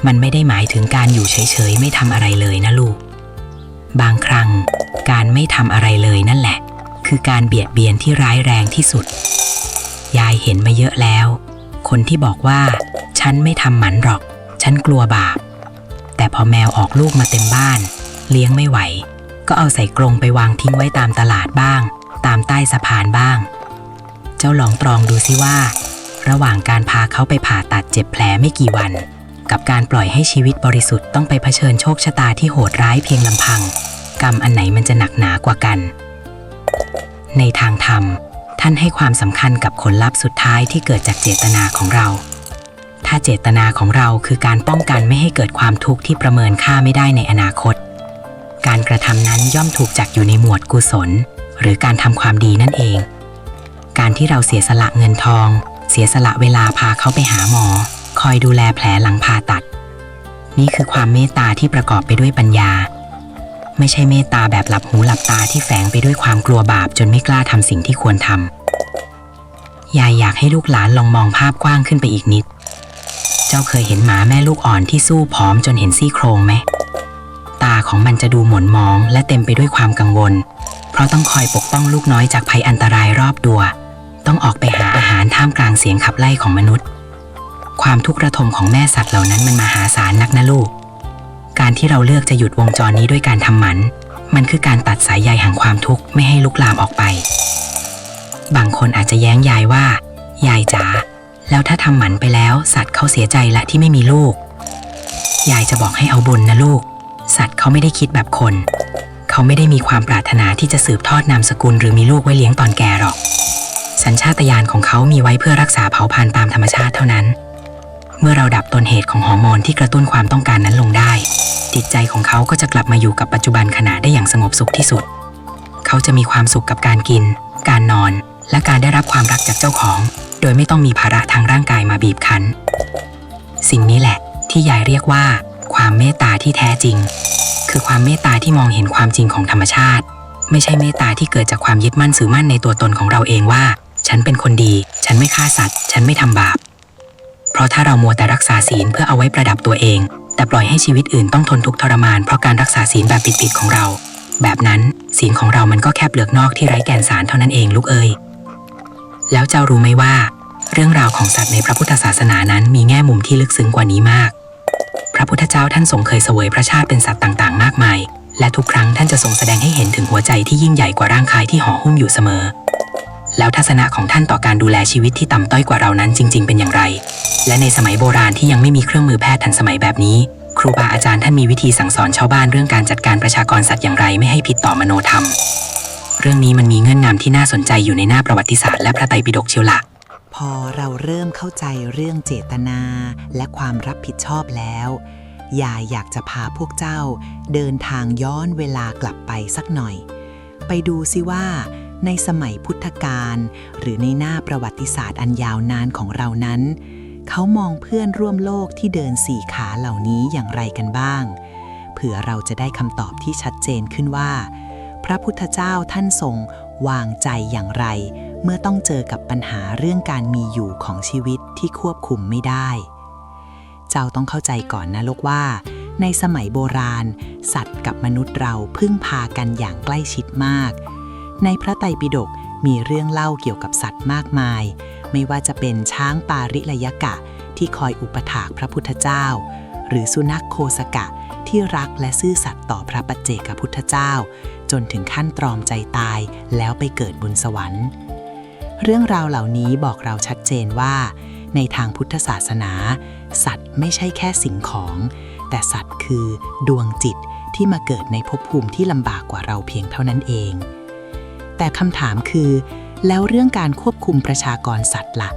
มันไม่ได้หมายถึงการอยู่เฉยๆไม่ทำอะไรเลยนะลูกบางครั้งการไม่ทำอะไรเลยนั่นแหละคือการเบียดเบียนที่ร้ายแรงที่สุดยายเห็นมาเยอะแล้วคนที่บอกว่าฉันไม่ทำหมันหรอกฉันกลัวบาปแต่พอแมวออกลูกมาเต็มบ้านเลี้ยงไม่ไหวก็เอาใส่กรงไปวางทิ้งไว้ตามตลาดบ้างตามใต้สะพานบ้างเจ้าลองตรองดูสิว่าระหว่างการพาเขาไปผ่าตัดเจ็บแผลไม่กี่วันกับการปล่อยให้ชีวิตบริสุทธิ์ต้องไปเผชิญโชคชะตาที่โหดร้ายเพียงลำพังกรรมอันไหนมันจะหนักหนากว่ากันในทางธรรมท่านให้ความสำคัญกับผลลัพธ์สุดท้ายที่เกิดจากเจตนาของเราถ้าเจตนาของเราคือการป้องกันไม่ให้เกิดความทุกข์ที่ประเมินค่าไม่ได้ในอนาคตการกระทำนั้นย่อมถูกจัดอยู่ในหมวดกุศลหรือการทำความดีนั่นเองการที่เราเสียสละเงินทองเสียสละเวลาพาเขาไปหาหมอคอยดูแลแผลหลังผ่าตัดนี่คือความเมตตาที่ประกอบไปด้วยปัญญาไม่ใช่เมตตาแบบหลับหูหลับตาที่แฝงไปด้วยความกลัวบาปจนไม่กล้าทำสิ่งที่ควรทำยายอยากให้ลูกหลานลองมองภาพกว้างขึ้นไปอีกนิดเจ้าเคยเห็นหมาแม่ลูกอ่อนที่สู้ผอมจนเห็นซี่โครงไหมตาของมันจะดูหม่นมองและเต็มไปด้วยความกังวลเพราะต้องคอยปกป้องลูกน้อยจากภัยอันตรายรอบตัวต้องออกไปหาอาหารท่ามกลางเสียงขับไล่ของมนุษย์ความทุกข์ระทมของแม่สัตว์เหล่านั้นมันมหาศาลนักนะลูกการที่เราเลือกจะหยุดวงจรนี้ด้วยการทำหมันมันคือการตัดสายใยแห่งความทุกข์ไม่ให้ลุกลามออกไปบางคนอาจจะแย้งยายว่ายายจ๋าแล้วถ้าทำหมันไปแล้วสัตว์เขาเสียใจละที่ไม่มีลูกยายจะบอกให้เอาบุญนะลูกสัตว์เขาไม่ได้คิดแบบคนเขาไม่ได้มีความปรารถนาที่จะสืบทอดนามสกุลหรือมีลูกไว้เลี้ยงตอนแก่หรอกสัญชาตญาณของเขามีไว้เพื่อรักษาเผ่าพันธุ์ตามธรรมชาติเท่านั้นเมื่อเราดับต้นเหตุของฮอร์โมนที่กระตุ้นความต้องการนั้นลงได้จิตใจของเขาก็จะกลับมาอยู่กับปัจจุบันขณะได้อย่างสงบสุขที่สุดเขาจะมีความสุขกับการกินการนอนและการได้รับความรักจากเจ้าของโดยไม่ต้องมีภาระทางร่างกายมาบีบคั้นสิ่งนี้แหละที่ยายเรียกว่าความเมตตาที่แท้จริงคือความเมตตาที่มองเห็นความจริงของธรรมชาติไม่ใช่เมตตาที่เกิดจากความยึดมั่นถือมั่นในตัวตนของเราเองว่าฉันเป็นคนดีฉันไม่ฆ่าสัตว์ฉันไม่ทำบาปเพราะถ้าเรามัวแต่รักษาศีลเพื่อเอาไว้ประดับตัวเองแต่ปล่อยให้ชีวิตอื่นต้องทนทุกข์ทรมานเพราะการรักษาศีลแบบผิดๆของเราแบบนั้นศีลของเรามันก็แค่เปลือกนอกที่ไร้แก่นสารเท่านั้นเองลูกเอ้ยแล้วเจ้ารู้ไหมว่าเรื่องราวของสัตว์ในพระพุทธศาสนานั้นมีแง่มุมที่ลึกซึ้งกว่านี้มากพระพุทธเจ้าท่านทรงเคยเสวยพระชาติเป็นสัตว์ต่างๆมากมายและทุกครั้งท่านจะทรงแสดงให้เห็นถึงหัวใจที่ยิ่งใหญ่กว่าร่างกายที่ห่อหุ้มอยู่เสมอแล้วทัศนะของท่านต่อการดูแลชีวิตที่ต่ำต้อยกว่าเรานั้นจริงๆเป็นอย่างไรและในสมัยโบราณที่ยังไม่มีเครื่องมือแพทย์ทันสมัยแบบนี้ครูบาอาจารย์ท่านมีวิธีสั่งสอนชาวบ้านเรื่องการจัดการประชากรสัตว์อย่างไรไม่ให้ผิดต่อมโนธรรมเรื่องนี้มันมีเงื่อนงำที่น่าสนใจอยู่ในหน้าประวัติศาสตร์และพระไตรปิฎกเชียวละพอเราเริ่มเข้าใจเรื่องเจตนาและความรับผิดชอบแล้วยายอยากจะพาพวกเจ้าเดินทางย้อนเวลากลับไปสักหน่อยไปดูซิว่าในสมัยพุทธกาลหรือในหน้าประวัติศาสตร์อันยาวนานของเรานั้นเขามองเพื่อนร่วมโลกที่เดินสี่ขาเหล่านี้อย่างไรกันบ้างเผื่อเราจะได้คำตอบที่ชัดเจนขึ้นว่าพระพุทธเจ้าท่านทรงวางใจอย่างไรเมื่อต้องเจอกับปัญหาเรื่องการมีอยู่ของชีวิตที่ควบคุมไม่ได้เจ้าต้องเข้าใจก่อนนะลูกว่า ในสมัยโบราณสัตว์กับมนุษย์เราพึ่งพากันอย่างใกล้ชิดมากในพระไตรปิฎกมีเรื่องเล่าเกี่ยวกับสัตว์มากมายไม่ว่าจะเป็นช้างปาริลยกะที่คอยอุปถากพระพุทธเจ้าหรือสุนัขโคสกะที่รักและซื่อสัตย์ต่อพระปัจเจกพุทธเจ้าจนถึงขั้นตรอมใจตายแล้วไปเกิดบนสวรรค์เรื่องราวเหล่านี้บอกเราชัดเจนว่าในทางพุทธศาสนาสัตว์ไม่ใช่แค่สิ่งของแต่สัตว์คือดวงจิตที่มาเกิดในภพภูมิที่ลำบากกว่าเราเพียงเท่านั้นเองแต่คำถามคือแล้วเรื่องการควบคุมประชากรสัตว์ล่ะ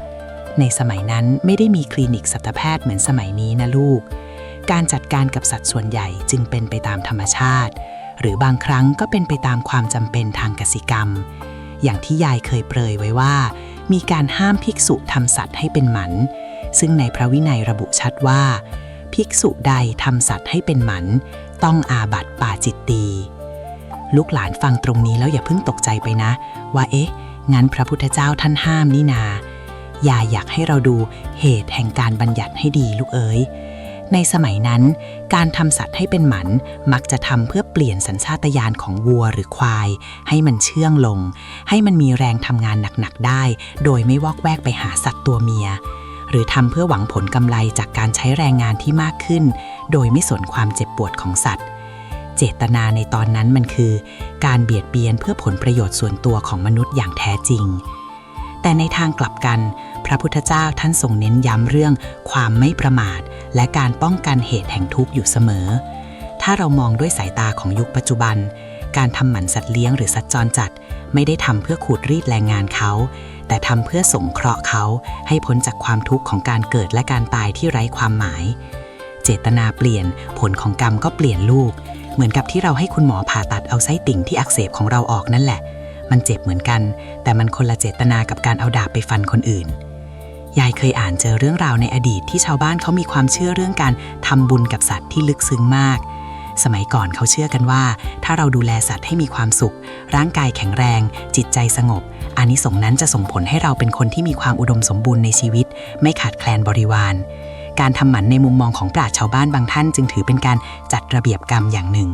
ในสมัยนั้นไม่ได้มีคลินิกสัตวแพทย์เหมือนสมัยนี้นะลูกการจัดการกับสัตว์ส่วนใหญ่จึงเป็นไปตามธรรมชาติหรือบางครั้งก็เป็นไปตามความจำเป็นทางกสิกรรมอย่างที่ยายเคยเปรยไว้ว่ามีการห้ามภิกษุทำสัตว์ให้เป็นหมันซึ่งในพระวินัยระบุชัดว่าภิกษุใดทำสัตว์ให้เป็นหมันต้องอาบัติปาจิตตีลูกหลานฟังตรงนี้แล้วอย่าเพิ่งตกใจไปนะว่างั้นพระพุทธเจ้าท่านห้ามนี่นาอย่าอยากให้เราดูเหตุแห่งการบัญญัติให้ดีลูกเอ๋ยในสมัยนั้นการทำสัตว์ให้เป็นหมันมักจะทำเพื่อเปลี่ยนสัญชาตญาณของวัวหรือควายให้มันเชื่องลงให้มันมีแรงทำงานหนักๆได้โดยไม่วอกแวกไปหาสัตว์ตัวเมียหรือทำเพื่อหวังผลกำไรจากการใช้แรงงานที่มากขึ้นโดยไม่สนความเจ็บปวดของสัตว์เจตนาในตอนนั้นมันคือการเบียดเบียนเพื่อผลประโยชน์ส่วนตัวของมนุษย์อย่างแท้จริงแต่ในทางกลับกันพระพุทธเจ้าท่านทรงเน้นย้ำเรื่องความไม่ประมาทและการป้องกันเหตุแห่งทุกข์อยู่เสมอถ้าเรามองด้วยสายตาของยุคปัจจุบันการทำหมันสัตว์เลี้ยงหรือสัตว์จรจัดไม่ได้ทำเพื่อขูดรีดแรงงานเขาแต่ทำเพื่อสงเคราะห์เขาให้พ้นจากความทุกข์ของการเกิดและการตายที่ไร้ความหมายเจตนาเปลี่ยนผลของกรรมก็เปลี่ยนลูกเหมือนกับที่เราให้คุณหมอผ่าตัดเอาไส้ติ่งที่อักเสบของเราออกนั่นแหละมันเจ็บเหมือนกันแต่มันคนละเจตนากับการเอาดาบไปฟันคนอื่นยายเคยอ่านเจอเรื่องราวในอดีตที่ชาวบ้านเขามีความเชื่อเรื่องการทำบุญกับสัตว์ที่ลึกซึ้งมากสมัยก่อนเขาเชื่อกันว่าถ้าเราดูแลสัตว์ให้มีความสุขร่างกายแข็งแรงจิตใจสงบอานิสงส์นั้นจะส่งผลให้เราเป็นคนที่มีความอุดมสมบูรณ์ในชีวิตไม่ขาดแคลนบริวารการทำหมันในมุมมองของปราชญ์ชาวบ้านบางท่านจึงถือเป็นการจัดระเบียบกรรมอย่างหนึ่ง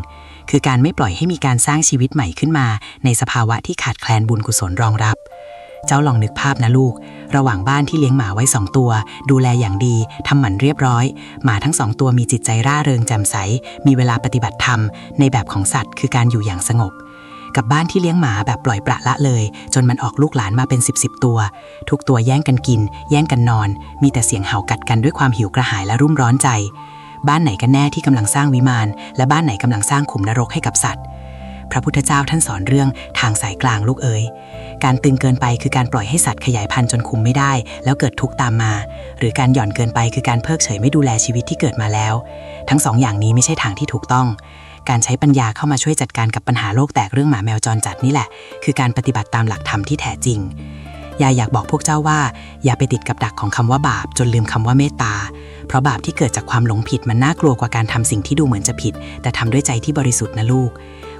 คือการไม่ปล่อยให้มีการสร้างชีวิตใหม่ขึ้นมาในสภาวะที่ขาดแคลนบุญกุศลรองรับเจ้าลองนึกภาพนะลูกระหว่างบ้านที่เลี้ยงหมาไว้2ตัวดูแลอย่างดีทำหมันเรียบร้อยหมาทั้ง2ตัวมีจิตใจร่าเริงแจ่มใสมีเวลาปฏิบัติธรรมในแบบของสัตว์คือการอยู่อย่างสงบกับบ้านที่เลี้ยงหมาแบบปล่อยปละละเลยจนมันออกลูกหลานมาเป็น10ตัวทุกตัวแย่งกันกินแย่งกันนอนมีแต่เสียงเห่ากัดกันด้วยความหิวกระหายและรุ่มร้อนใจบ้านไหนกันแน่ที่กำลังสร้างวิมานและบ้านไหนกำลังสร้างขุมนรกให้กับสัตว์พระพุทธเจ้าท่านสอนเรื่องทางสายกลางลูกเอ๋ยการตึงเกินไปคือการปล่อยให้สัตว์ขยายพันธุ์จนคุมไม่ได้แล้วเกิดทุกข์ตามมาหรือการหย่อนเกินไปคือการเพิกเฉยไม่ดูแลชีวิตที่เกิดมาแล้วทั้ง2 อย่างนี้ไม่ใช่ทางที่ถูกต้องการใช้ปัญญาเข้ามาช่วยจัดการกับปัญหาโลกแตกเรื่องหมาแมวจรจัดนี่แหละคือการปฏิบัติตามหลักธรรมที่แท้จริงยายอยากบอกพวกเจ้าว่าอย่าไปติดกับดักของคำว่าบาปจนลืมคำว่าเมตตาเพราะบาปที่เกิดจากความหลงผิดมันน่ากลัวกว่าการทำสิ่งที่ดูเหมือนจะผิดแต่ทำด้วยใจที่บริสุทธิ์นะลูก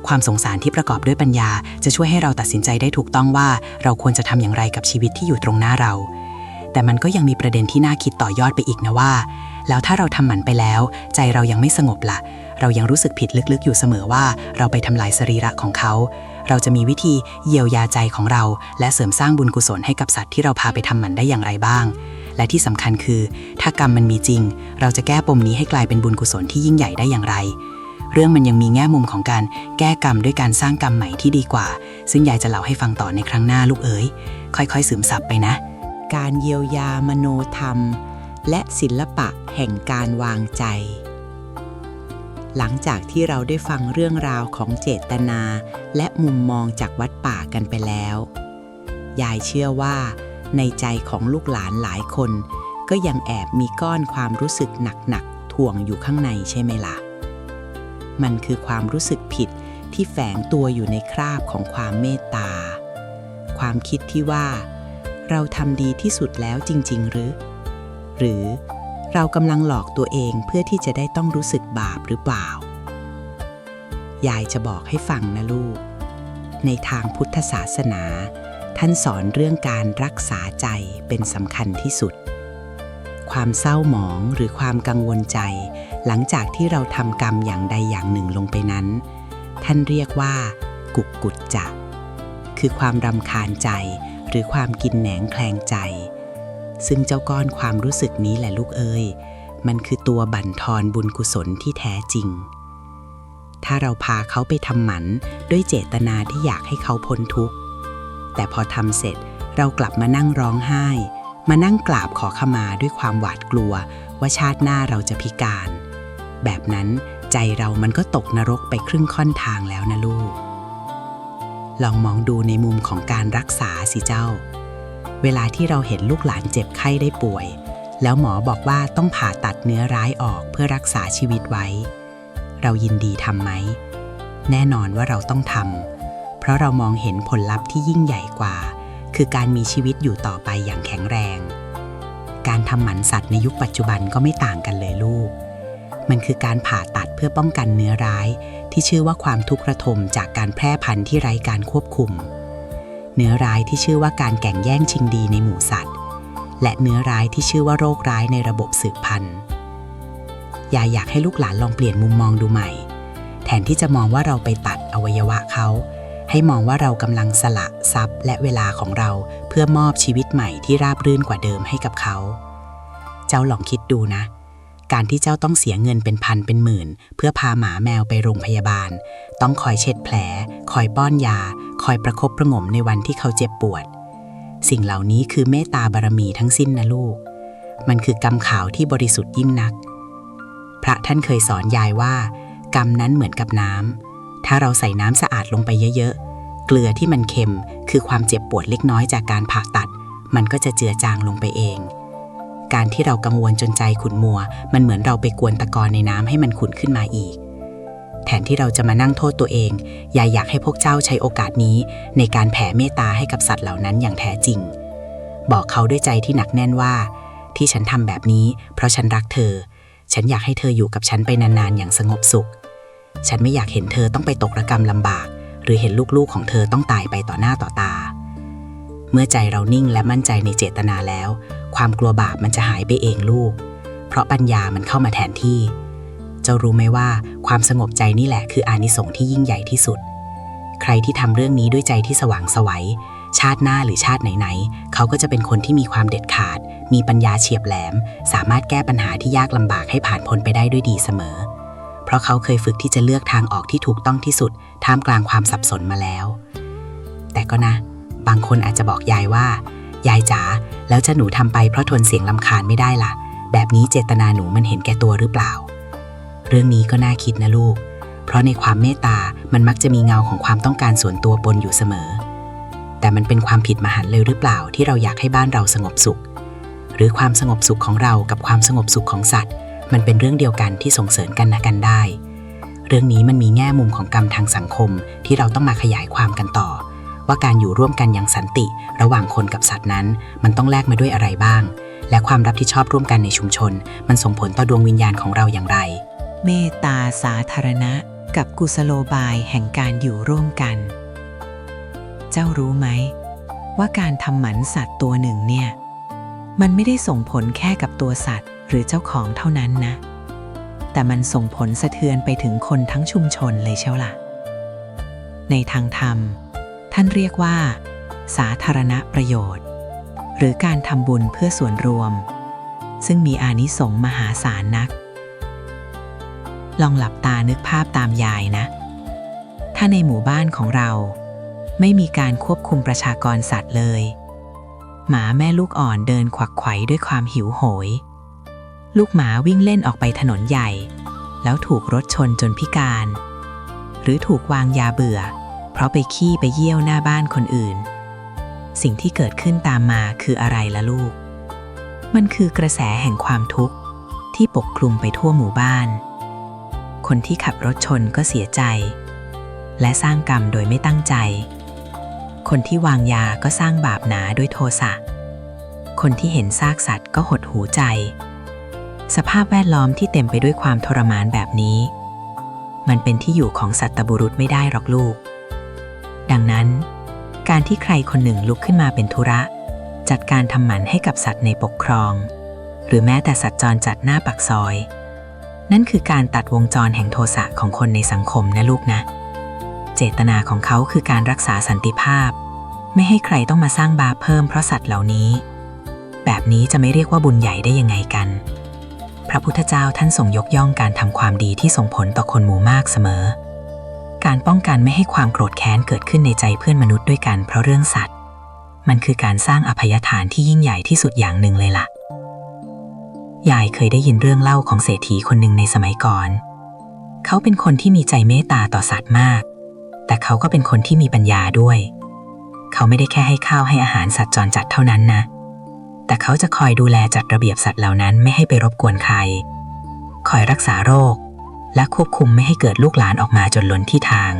ความสงสารที่ประกอบด้วยปัญญาจะช่วยให้เราตัดสินใจได้ถูกต้องว่าเราควรจะทำอย่างไรกับชีวิตที่อยู่ตรงหน้าเราแต่มันก็ยังมีประเด็นที่น่าคิดต่อยอดไปอีกนะว่าแล้วถ้าเราทำหมันไปแล้วใจเรายังไม่สงบล่ะเรายังรู้สึกผิดลึกๆอยู่เสมอว่าเราไปทำลายสรีระของเขาเราจะมีวิธีเยียวยาใจของเราและเสริมสร้างบุญกุศลให้กับสัตว์ที่เราพาไปทำหมันได้อย่างไรบ้างและที่สำคัญคือถ้ากรรมมันมีจริงเราจะแก้ปมนี้ให้กลายเป็นบุญกุศลที่ยิ่งใหญ่ได้อย่างไรเรื่องมันยังมีแง่มุมของการแก้กรรมด้วยการสร้างกรรมใหม่ที่ดีกว่าซึ่งยายจะเล่าให้ฟังต่อในครั้งหน้าลูกเอ๋ยค่อยๆซึมซับไปนะการเยียวยามโนธรรมและศิลปะแห่งการวางใจหลังจากที่เราได้ฟังเรื่องราวของเจตนาและมุมมองจากวัดป่ากันไปแล้วยายเชื่อว่าในใจของลูกหลานหลายคนก็ยังแอบมีก้อนความรู้สึกหนักๆถ่วงอยู่ข้างในใช่ไหมล่ะมันคือความรู้สึกผิดที่แฝงตัวอยู่ในคราบของความเมตตาความคิดที่ว่าเราทำดีที่สุดแล้วจริงๆหรือเรากำลังหลอกตัวเองเพื่อที่จะได้ต้องรู้สึกบาปหรือเปล่ายายจะบอกให้ฟังนะลูกในทางพุทธศาสนาท่านสอนเรื่องการรักษาใจเป็นสำคัญที่สุดความเศร้าหมองหรือความกังวลใจ หลังจากที่เราทำกรรมอย่างใดอย่างหนึ่งลงไปนั้นท่านเรียกว่ากุกกุจจะคือความรำคาญใจหรือความกินแหนงแคลงใจซึ่งเจ้าก้อนความรู้สึกนี้แหละลูกเอ้ยมันคือตัวบั่นทอนบุญกุศลที่แท้จริงถ้าเราพาเขาไปทำหมันด้วยเจตนาที่อยากให้เขาพ้นทุกข์แต่พอทำเสร็จเรากลับมานั่งร้องไห้มานั่งกราบขอขมาด้วยความหวาดกลัวว่าชาติหน้าเราจะพิการแบบนั้นใจเรามันก็ตกนรกไปครึ่งค่อนทางแล้วนะลูกลองมองดูในมุมของการรักษาสิเจ้าเวลาที่เราเห็นลูกหลานเจ็บไข้ได้ป่วยแล้วหมอบอกว่าต้องผ่าตัดเนื้อร้ายออกเพื่อรักษาชีวิตไว้เรายินดีทำไหมแน่นอนว่าเราต้องทำเพราะเรามองเห็นผลลัพธ์ที่ยิ่งใหญ่กว่าคือการมีชีวิตอยู่ต่อไปอย่างแข็งแรงการทำหมันสัตว์ในยุคปัจจุบันก็ไม่ต่างกันเลยลูกมันคือการผ่าตัดเพื่อป้องกันเนื้อร้ายที่ชื่อว่าความทุกข์ระทมจากการแพร่พันธุ์ที่ไร้การควบคุมเนื้อร้ายที่ชื่อว่าการแข่งแย่งชิงดีในหมู่สัตว์และเนื้อร้ายที่ชื่อว่าโรคร้ายในระบบสืบพันธุ์อยากให้ลูกหลานลองเปลี่ยนมุมมองดูใหม่แทนที่จะมองว่าเราไปตัดอวัยวะเขาให้มองว่าเรากำลังสละทรัพย์และเวลาของเราเพื่อมอบชีวิตใหม่ที่ราบรื่นกว่าเดิมให้กับเขาเจ้าลองคิดดูนะการที่เจ้าต้องเสียเงินเป็นพันเป็นหมื่นเพื่อพาหมาแมวไปโรงพยาบาลต้องคอยเช็ดแผลคอยป้อนยาคอยประคบประหงมในวันที่เขาเจ็บปวดสิ่งเหล่านี้คือเมตตาบารมีทั้งสิ้นนะลูกมันคือกรรมขาวที่บริสุทธิ์ยิ่งนักพระท่านเคยสอนยายว่ากรรมนั้นเหมือนกับน้ำถ้าเราใส่น้ำสะอาดลงไปเยอะๆเกลือที่มันเค็มคือความเจ็บปวดเล็กน้อยจากการผ่าตัดมันก็จะเจือจางลงไปเองการที่เรากังวลจนใจขุ่นมัวมันเหมือนเราไปกวนตะกอนในน้ำให้มันขุ่นขึ้นมาอีกแทนที่เราจะมานั่งโทษตัวเองอยากให้พวกเจ้าใช้โอกาสนี้ในการแผ่เมตตาให้กับสัตว์เหล่านั้นอย่างแท้จริงบอกเขาด้วยใจที่หนักแน่นว่าที่ฉันทำแบบนี้เพราะฉันรักเธอฉันอยากให้เธออยู่กับฉันไปนานๆอย่างสงบสุขฉันไม่อยากเห็นเธอต้องไปตกระกำลำบากหรือเห็นลูกๆของเธอต้องตายไปต่อหน้าต่อตาเมื่อใจเรานิ่งและมั่นใจในเจตนาแล้วความกลัวบาปมันจะหายไปเองลูกเพราะปัญญามันเข้ามาแทนที่เจ้ารู้ไหมว่าความสงบใจนี่แหละคืออานิสงส์ที่ยิ่งใหญ่ที่สุดใครที่ทำเรื่องนี้ด้วยใจที่สว่างไสวชาติหน้าหรือชาติไหนๆเขาก็จะเป็นคนที่มีความเด็ดขาดมีปัญญาเฉียบแหลมสามารถแก้ปัญหาที่ยากลำบากให้ผ่านพ้นไปได้ด้วยดีเสมอเพราะเขาเคยฝึกที่จะเลือกทางออกที่ถูกต้องที่สุดท่ามกลางความสับสนมาแล้วแต่ก็นะบางคนอาจจะบอกยายว่ายายจ๋าแล้วจะหนูทำไปเพราะทนเสียงรำคาญไม่ได้ล่ะแบบนี้เจตนาหนูมันเห็นแก่ตัวหรือเปล่าเรื่องนี้ก็น่าคิดนะลูกเพราะในความเมตตามันมักจะมีเงาของความต้องการส่วนตัวปนอยู่เสมอแต่มันเป็นความผิดมหันต์เลยหรือเปล่าที่เราอยากให้บ้านเราสงบสุขหรือความสงบสุขของเรากับความสงบสุขของสัตว์มันเป็นเรื่องเดียวกันที่ส่งเสริมกันและกันได้เรื่องนี้มันมีแง่มุมของกรรมทางสังคมที่เราต้องมาขยายความกันต่อว่าการอยู่ร่วมกันอย่างสันติระหว่างคนกับสัตว์นั้นมันต้องแลกมาด้วยอะไรบ้างและความรับผิดชอบร่วมกันในชุมชนมันส่งผลต่อดวงวิญญาณของเราอย่างไรเมตตาสาธารณะกับกุศโลบายแห่งการอยู่ร่วมกันเจ้ารู้ไหมว่าการทำหมันสัตว์ตัวหนึ่งเนี่ยมันไม่ได้ส่งผลแค่กับตัวสัตว์หรือเจ้าของเท่านั้นนะแต่มันส่งผลสะเทือนไปถึงคนทั้งชุมชนเลยเชียวล่ะในทางธรรมท่านเรียกว่าสาธารณประโยชน์หรือการทำบุญเพื่อส่วนรวมซึ่งมีอานิสงส์มหาศาลนักลองหลับตานึกภาพตามยายนะถ้าในหมู่บ้านของเราไม่มีการควบคุมประชากรสัตว์เลยหมาแม่ลูกอ่อนเดินขวักไขว่ด้วยความหิวโหยลูกหมาวิ่งเล่นออกไปถนนใหญ่แล้วถูกรถชนจนพิการหรือถูกวางยาเบื่อเพราะไปขี้ไปเยี่ยวหน้าบ้านคนอื่นสิ่งที่เกิดขึ้นตามมาคืออะไรล่ะลูกมันคือกระแสแห่งความทุกข์ที่ปกคลุมไปทั่วหมู่บ้านคนที่ขับรถชนก็เสียใจและสร้างกรรมโดยไม่ตั้งใจคนที่วางยาก็สร้างบาปหนาด้วยโทสะคนที่เห็นซากสัตว์ก็หดหูใจสภาพแวดล้อมที่เต็มไปด้วยความทรมานแบบนี้มันเป็นที่อยู่ของสัตบุรุษไม่ได้หรอกลูกดังนั้นการที่ใครคนหนึ่งลุกขึ้นมาเป็นธุระจัดการทำหมันให้กับสัตว์ในปกครองหรือแม้แต่สัตว์จรจัดหน้าปากซอย นั่นคือการตัดวงจรแห่งโทสะของคนในสังคมนะลูกนะ เจตนาของเขาคือการรักษาสันติภาพไม่ให้ใครต้องมาสร้างบาปเพิ่มเพราะสัตว์เหล่านี้แบบนี้จะไม่เรียกว่าบุญใหญ่ได้ยังไงกันพระพุทธเจ้าท่านทรงยกย่องการทำความดีที่ส่งผลต่อคนหมู่มากเสมอการป้องกันไม่ให้ความโกรธแค้นเกิดขึ้นในใจเพื่อนมนุษย์ด้วยกันเพราะเรื่องสัตว์มันคือการสร้างอภัยทานที่ยิ่งใหญ่ที่สุดอย่างหนึ่งเลยล่ะยายเคยได้ยินเรื่องเล่าของเศรษฐีคนหนึ่งในสมัยก่อนเขาเป็นคนที่มีใจเมตตาต่อสัตว์มากแต่เขาก็เป็นคนที่มีปัญญาด้วยเขาไม่ได้แค่ให้ข้าวให้อาหารสัตว์จรจัดเท่านั้นนะแต่เขาจะคอยดูแลจัดระเบียบสัตว์เหล่านั้นไม่ให้ไปรบกวนใครคอยรักษาโรคและควบคุมไม่ให้เกิดลูกหลานออกมาจนล้นที่ทาง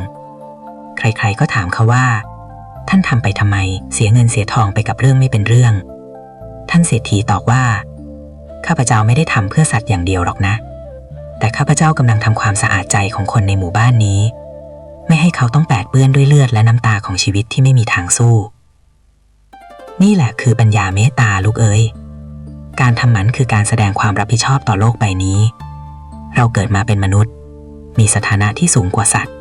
ใครๆก็ถามเขาว่าท่านทำไปทำไมเสียเงินเสียทองไปกับเรื่องไม่เป็นเรื่องท่านเศรษฐีตอบว่าข้าพเจ้าไม่ได้ทำเพื่อสัตว์อย่างเดียวหรอกนะแต่ข้าพเจ้ากำลังทำความสะอาดใจของคนในหมู่บ้านนี้ไม่ให้เขาต้องแปดเปื้อนด้วยเลือดและน้ำตาของชีวิตที่ไม่มีทางสู้นี่แหละคือปัญญาเมตตาลูกเอ๋ยการทำหมันคือการแสดงความรับผิดชอบต่อโลกใบนี้เราเกิดมาเป็นมนุษย์มีสถานะที่สูงกว่าสัตว์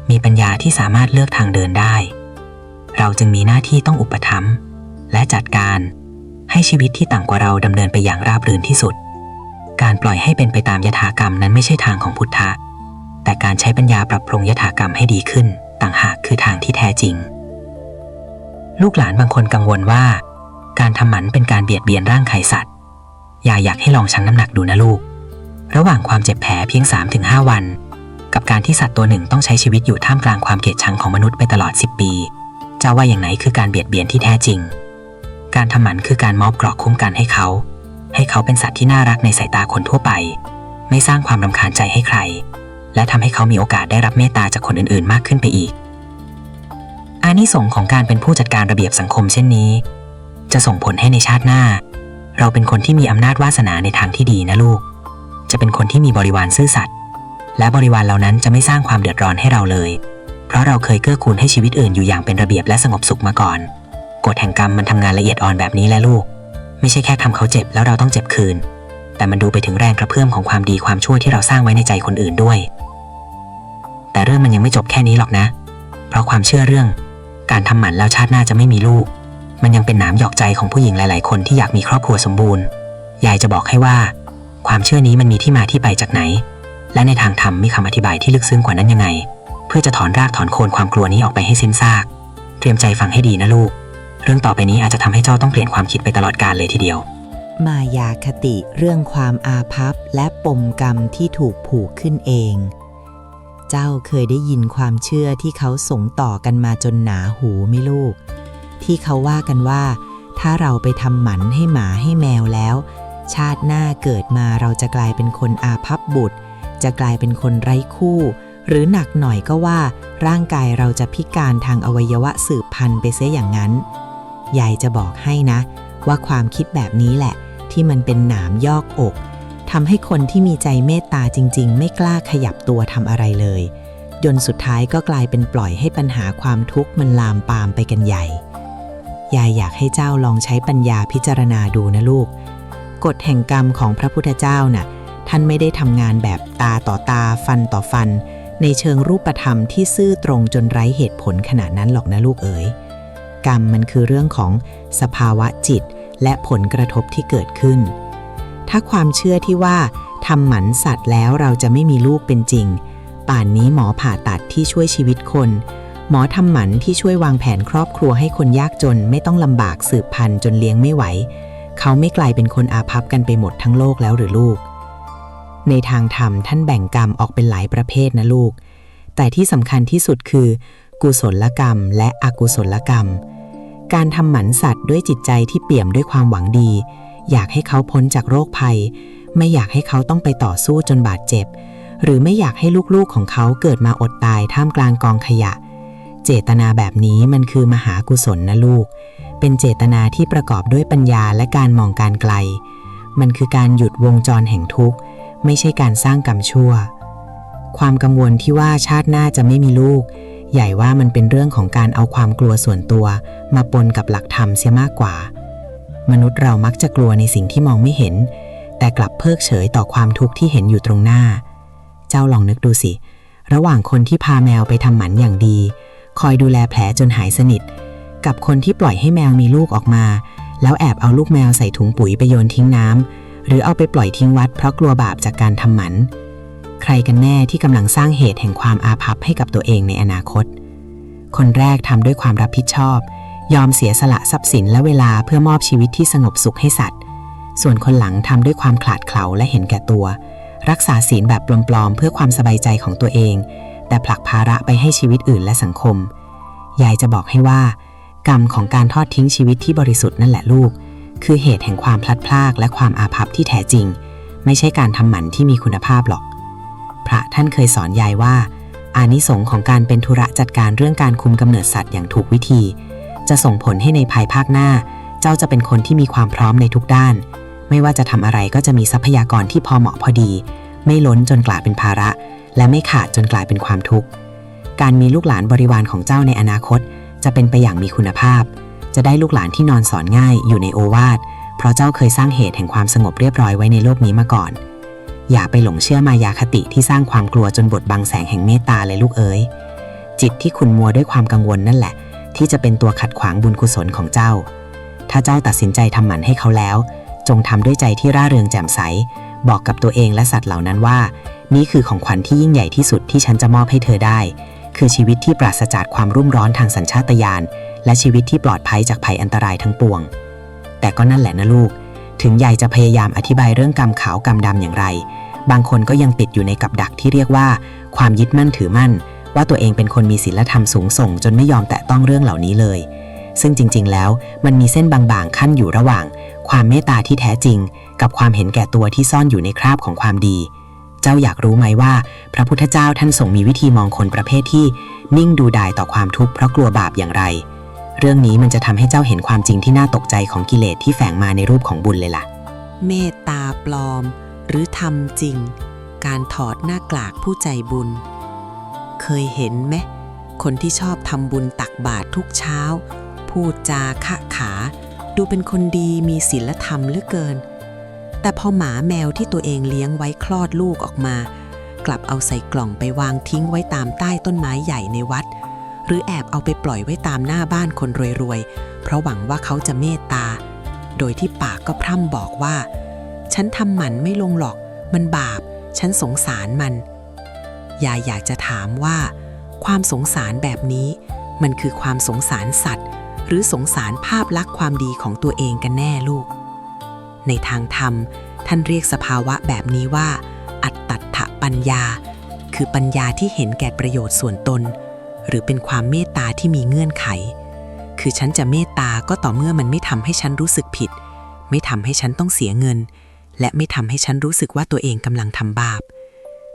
มีปัญญาที่สามารถเลือกทางเดินได้เราจึงมีหน้าที่ต้องอุปถัมภ์และจัดการให้ชีวิตที่ต่างกว่าเราดำเนินไปอย่างราบรื่นที่สุดการปล่อยให้เป็นไปตามยถากรรมนั้นไม่ใช่ทางของพุทธะแต่การใช้ปัญญาปรับปรุงยถากรรมให้ดีขึ้นต่างหากคือทางที่แท้จริงลูกหลานบางคนกังวลว่าการทำหมันเป็นการเบียดเบียนร่างกายสัตว์อยากให้ลองชั่งน้ำหนักดูนะลูกระหว่างความเจ็บแผลเพียง 3-5 วันกับการที่สัตว์ตัวหนึ่งต้องใช้ชีวิตอยู่ท่ามกลางความเกลียดชังของมนุษย์ไปตลอด10 ปีเจ้าว่าอย่างไหนคือการเบียดเบียนที่แท้จริงการทำหมันคือการมอบเกราะคุ้มกันให้เขาเป็นสัตว์ที่น่ารักในสายตาคนทั่วไปไม่สร้างความรำคาญใจให้ใครและทำให้เขามีโอกาสได้รับเมตตาจากคนอื่นๆมากขึ้นไปอีกอานิสงส์ของการเป็นผู้จัดการระเบียบสังคมเช่นนี้จะส่งผลให้ในชาติหน้าเราเป็นคนที่มีอำนาจวาสนาในทางที่ดีนะลูกจะเป็นคนที่มีบริวารซื่อสัตย์และบริวารเหล่านั้นจะไม่สร้างความเดือดร้อนให้เราเลยเพราะเราเคยเกื้อกูลให้ชีวิตอื่นอยู่อย่างเป็นระเบียบและสงบสุขมาก่อนกฎแห่งกรรมมันทำงานละเอียดอ่อนแบบนี้แหละลูกไม่ใช่แค่ทำเขาเจ็บแล้วเราต้องเจ็บคืนแต่มันดูไปถึงแรงกระเพื่อมของความดีความชั่วที่เราสร้างไว้ในใจคนอื่นด้วยแต่เรื่องมันยังไม่จบแค่นี้หรอกนะเพราะความเชื่อเรื่องการทำหมันแล้วชาติหน้าจะไม่มีลูกมันยังเป็นหนามหยอกใจของผู้หญิงหลายๆคนที่อยากมีครอบครัวสมบูรณ์ยายจะบอกให้ว่าความเชื่อนี้มันมีที่มาที่ไปจากไหนและในทางธรรมมีคำอธิบายที่ลึกซึ้งกว่านั้นยังไงเพื่อจะถอนรากถอนโคนความกลัวนี้ออกไปให้สิ้นซากเตรียมใจฟังให้ดีนะลูกเรื่องต่อไปนี้อาจจะทำให้เจ้าต้องเปลี่ยนความคิดไปตลอดกาลเลยทีเดียวมายาคติเรื่องความอาภัพและปมกรรมที่ถูกผูกขึ้นเองเจ้าเคยได้ยินความเชื่อที่เขาส่งต่อกันมาจนหนาหูไหมลูกที่เขาว่ากันว่าถ้าเราไปทำหมันให้หมาให้แมวแล้วชาติหน้าเกิดมาเราจะกลายเป็นคนอาภัพบุตรจะกลายเป็นคนไร้คู่หรือหนักหน่อยก็ว่าร่างกายเราจะพิการทางอวัยวะสืบพันธุ์ไปเสียอย่างนั้นยายจะบอกให้นะว่าความคิดแบบนี้แหละที่มันเป็นหนามยอกอกทำให้คนที่มีใจเมตตาจริงๆไม่กล้าขยับตัวทำอะไรเลยจนสุดท้ายก็กลายเป็นปล่อยให้ปัญหาความทุกข์มันลามปามไปกันใหญ่ยายอยากให้เจ้าลองใช้ปัญญาพิจารณาดูนะลูกกฎแห่งกรรมของพระพุทธเจ้าน่ะท่านไม่ได้ทำงานแบบตาต่อตาฟันต่อฟันในเชิงรูปธรรมที่ซื่อตรงจนไร้เหตุผลขนาดนั้นหรอกนะลูกเอ๋ยกรรมมันคือเรื่องของสภาวะจิตและผลกระทบที่เกิดขึ้นถ้าความเชื่อที่ว่าทำหมันสัตว์แล้วเราจะไม่มีลูกเป็นจริงป่านนี้หมอผ่าตัดที่ช่วยชีวิตคนหมอทำหมันที่ช่วยวางแผนครอบครัวให้คนยากจนไม่ต้องลำบากสืบพันธุ์จนเลี้ยงไม่ไหวเขาไม่กลายเป็นคนอาภัพกันไปหมดทั้งโลกแล้วหรือลูกในทางธรรมท่านแบ่งกรรมออกเป็นหลายประเภทนะลูกแต่ที่สำคัญที่สุดคือกุศลกรรมและอกุศลกรรมการทำหมันสัตว์ด้วยจิตใจที่เปี่ยมด้วยความหวังดีอยากให้เขาพ้นจากโรคภัยไม่อยากให้เขาต้องไปต่อสู้จนบาดเจ็บหรือไม่อยากให้ลูกๆของเขาเกิดมาอดตายท่ามกลางกองขยะเจตนาแบบนี้มันคือมหากุศลนะลูกเป็นเจตนาที่ประกอบด้วยปัญญาและการมองการไกลมันคือการหยุดวงจรแห่งทุกข์ไม่ใช่การสร้างกรรมชั่วความกังวลที่ว่าชาติหน้าจะไม่มีลูกใหญ่ว่ามันเป็นเรื่องของการเอาความกลัวส่วนตัวมาปนกับหลักธรรมเสียมากกว่ามนุษย์เรามักจะกลัวในสิ่งที่มองไม่เห็น แต่กลับเพิกเฉยต่อความทุกข์ที่เห็นอยู่ตรงหน้า เจ้าลองนึกดูสิระหว่างคนที่พาแมวไปทำหมันอย่างดีคอยดูแลแผลจนหายสนิทกับคนที่ปล่อยให้แมวมีลูกออกมาแล้วแอบเอาลูกแมวใส่ถุงปุ๋ยไปโยนทิ้งน้ำหรือเอาไปปล่อยทิ้งวัดเพราะกลัวบาปจากการทำหมันใครกันแน่ที่กำลังสร้างเหตุแห่งความอาภัพให้กับตัวเองในอนาคตคนแรกทำด้วยความรับผิดชอบยอมเสียสละทรัพย์สินและเวลาเพื่อมอบชีวิตที่สงบสุขให้สัตว์ส่วนคนหลังทำด้วยความขลาดเขลาและเห็นแก่ตัวรักษาศีลแบบปลอมๆเพื่อความสบายใจของตัวเองแต่ผลักภาระไปให้ชีวิตอื่นและสังคมยายจะบอกให้ว่ากรรมของการทอดทิ้งชีวิตที่บริสุทธิ์นั่นแหละลูกคือเหตุแห่งความพลัดพรากและความอาภัพที่แท้จริงไม่ใช่การทำหมันที่มีคุณภาพหรอกพระท่านเคยสอนยายว่าอานิสงส์ของการเป็นธุระจัดการเรื่องการคุมกำเนิดสัตว์อย่างถูกวิธีจะส่งผลให้ในภายภาคหน้าเจ้าจะเป็นคนที่มีความพร้อมในทุกด้านไม่ว่าจะทำอะไรก็จะมีทรัพยากรที่พอเหมาะพอดีไม่ล้นจนกลายเป็นภาระและไม่ขาดจนกลายเป็นความทุกข์การมีลูกหลานบริวารของเจ้าในอนาคตจะเป็นไปอย่างมีคุณภาพจะได้ลูกหลานที่นอนสอนง่ายอยู่ในโอวาทเพราะเจ้าเคยสร้างเหตุแห่งความสงบเรียบร้อยไว้ในโลกนี้มาก่อนอย่าไปหลงเชื่อมายาคติที่สร้างความกลัวจนบดบังแสงแห่งเมตตาเลยลูกเอ๋ยจิตที่ขุ่นมัวด้วยความกังวลนั่นแหละที่จะเป็นตัวขัดขวางบุญกุศลของเจ้าถ้าเจ้าตัดสินใจทำหมันให้เขาแล้วจงทำด้วยใจที่ร่าเริงแจ่มใสบอกกับตัวเองและสัตว์เหล่านั้นว่านี่คือของขวัญที่ยิ่งใหญ่ที่สุดที่ฉันจะมอบให้เธอได้คือชีวิตที่ปราศจากความรุ่มร้อนทางสัญชาตญาณและชีวิตที่ปลอดภัยจากภัยอันตรายทั้งปวงแต่ก็นั่นแหละนะลูกถึงยายจะพยายามอธิบายเรื่องกรรมขาวกรรมดำอย่างไรบางคนก็ยังติดอยู่ในกับดักที่เรียกว่าความยึดมั่นถือมั่นว่าตัวเองเป็นคนมีศีลธรรมสูงส่งจนไม่ยอมแตะต้องเรื่องเหล่านี้เลยซึ่งจริงๆแล้วมันมีเส้นบางๆขั้นอยู่ระหว่างความเมตตาที่แท้จริงกับความเห็นแก่ตัวที่ซ่อนอยู่ในคราบของความดีเจ้าอยากรู้ไหมว่าพระพุทธเจ้าท่านทรงมีวิธีมองคนประเภทที่นิ่งดูดายต่อความทุกข์เพราะกลัวบาปอย่างไรเรื่องนี้มันจะทำให้เจ้าเห็นความจริงที่น่าตกใจของกิเลสที่แฝงมาในรูปของบุญเลยล่ะเมตตาปลอมหรือทำจริงการถอดหน้ากากผู้ใจบุญเคยเห็นไหมคนที่ชอบทำบุญตักบาตรทุกเช้าพูดจาขะขาดูเป็นคนดีมีศีลธรรมเหลือเกินแต่พอหมาแมวที่ตัวเองเลี้ยงไว้คลอดลูกออกมากลับเอาใส่กล่องไปวางทิ้งไว้ตามใต้ต้นไม้ใหญ่ในวัดหรือแอบเอาไปปล่อยไว้ตามหน้าบ้านคนรวยๆเพราะหวังว่าเขาจะเมตตาโดยที่ปากก็พร่ำบอกว่าฉันทำหมันไม่ลงหรอกมันบาปฉันสงสารมันยายอยากจะถามว่าความสงสารแบบนี้มันคือความสงสารสัตว์หรือสงสารภาพลักษณ์ความดีของตัวเองกันแน่ลูกในทางธรรมท่านเรียกสภาวะแบบนี้ว่าอัตตัฏฐปัญญาคือปัญญาที่เห็นแก่ประโยชน์ส่วนตนหรือเป็นความเมตตาที่มีเงื่อนไขคือฉันจะเมตตาก็ต่อเมื่อมันไม่ทำให้ฉันรู้สึกผิดไม่ทำให้ฉันต้องเสียเงินและไม่ทำให้ฉันรู้สึกว่าตัวเองกำลังทำบาป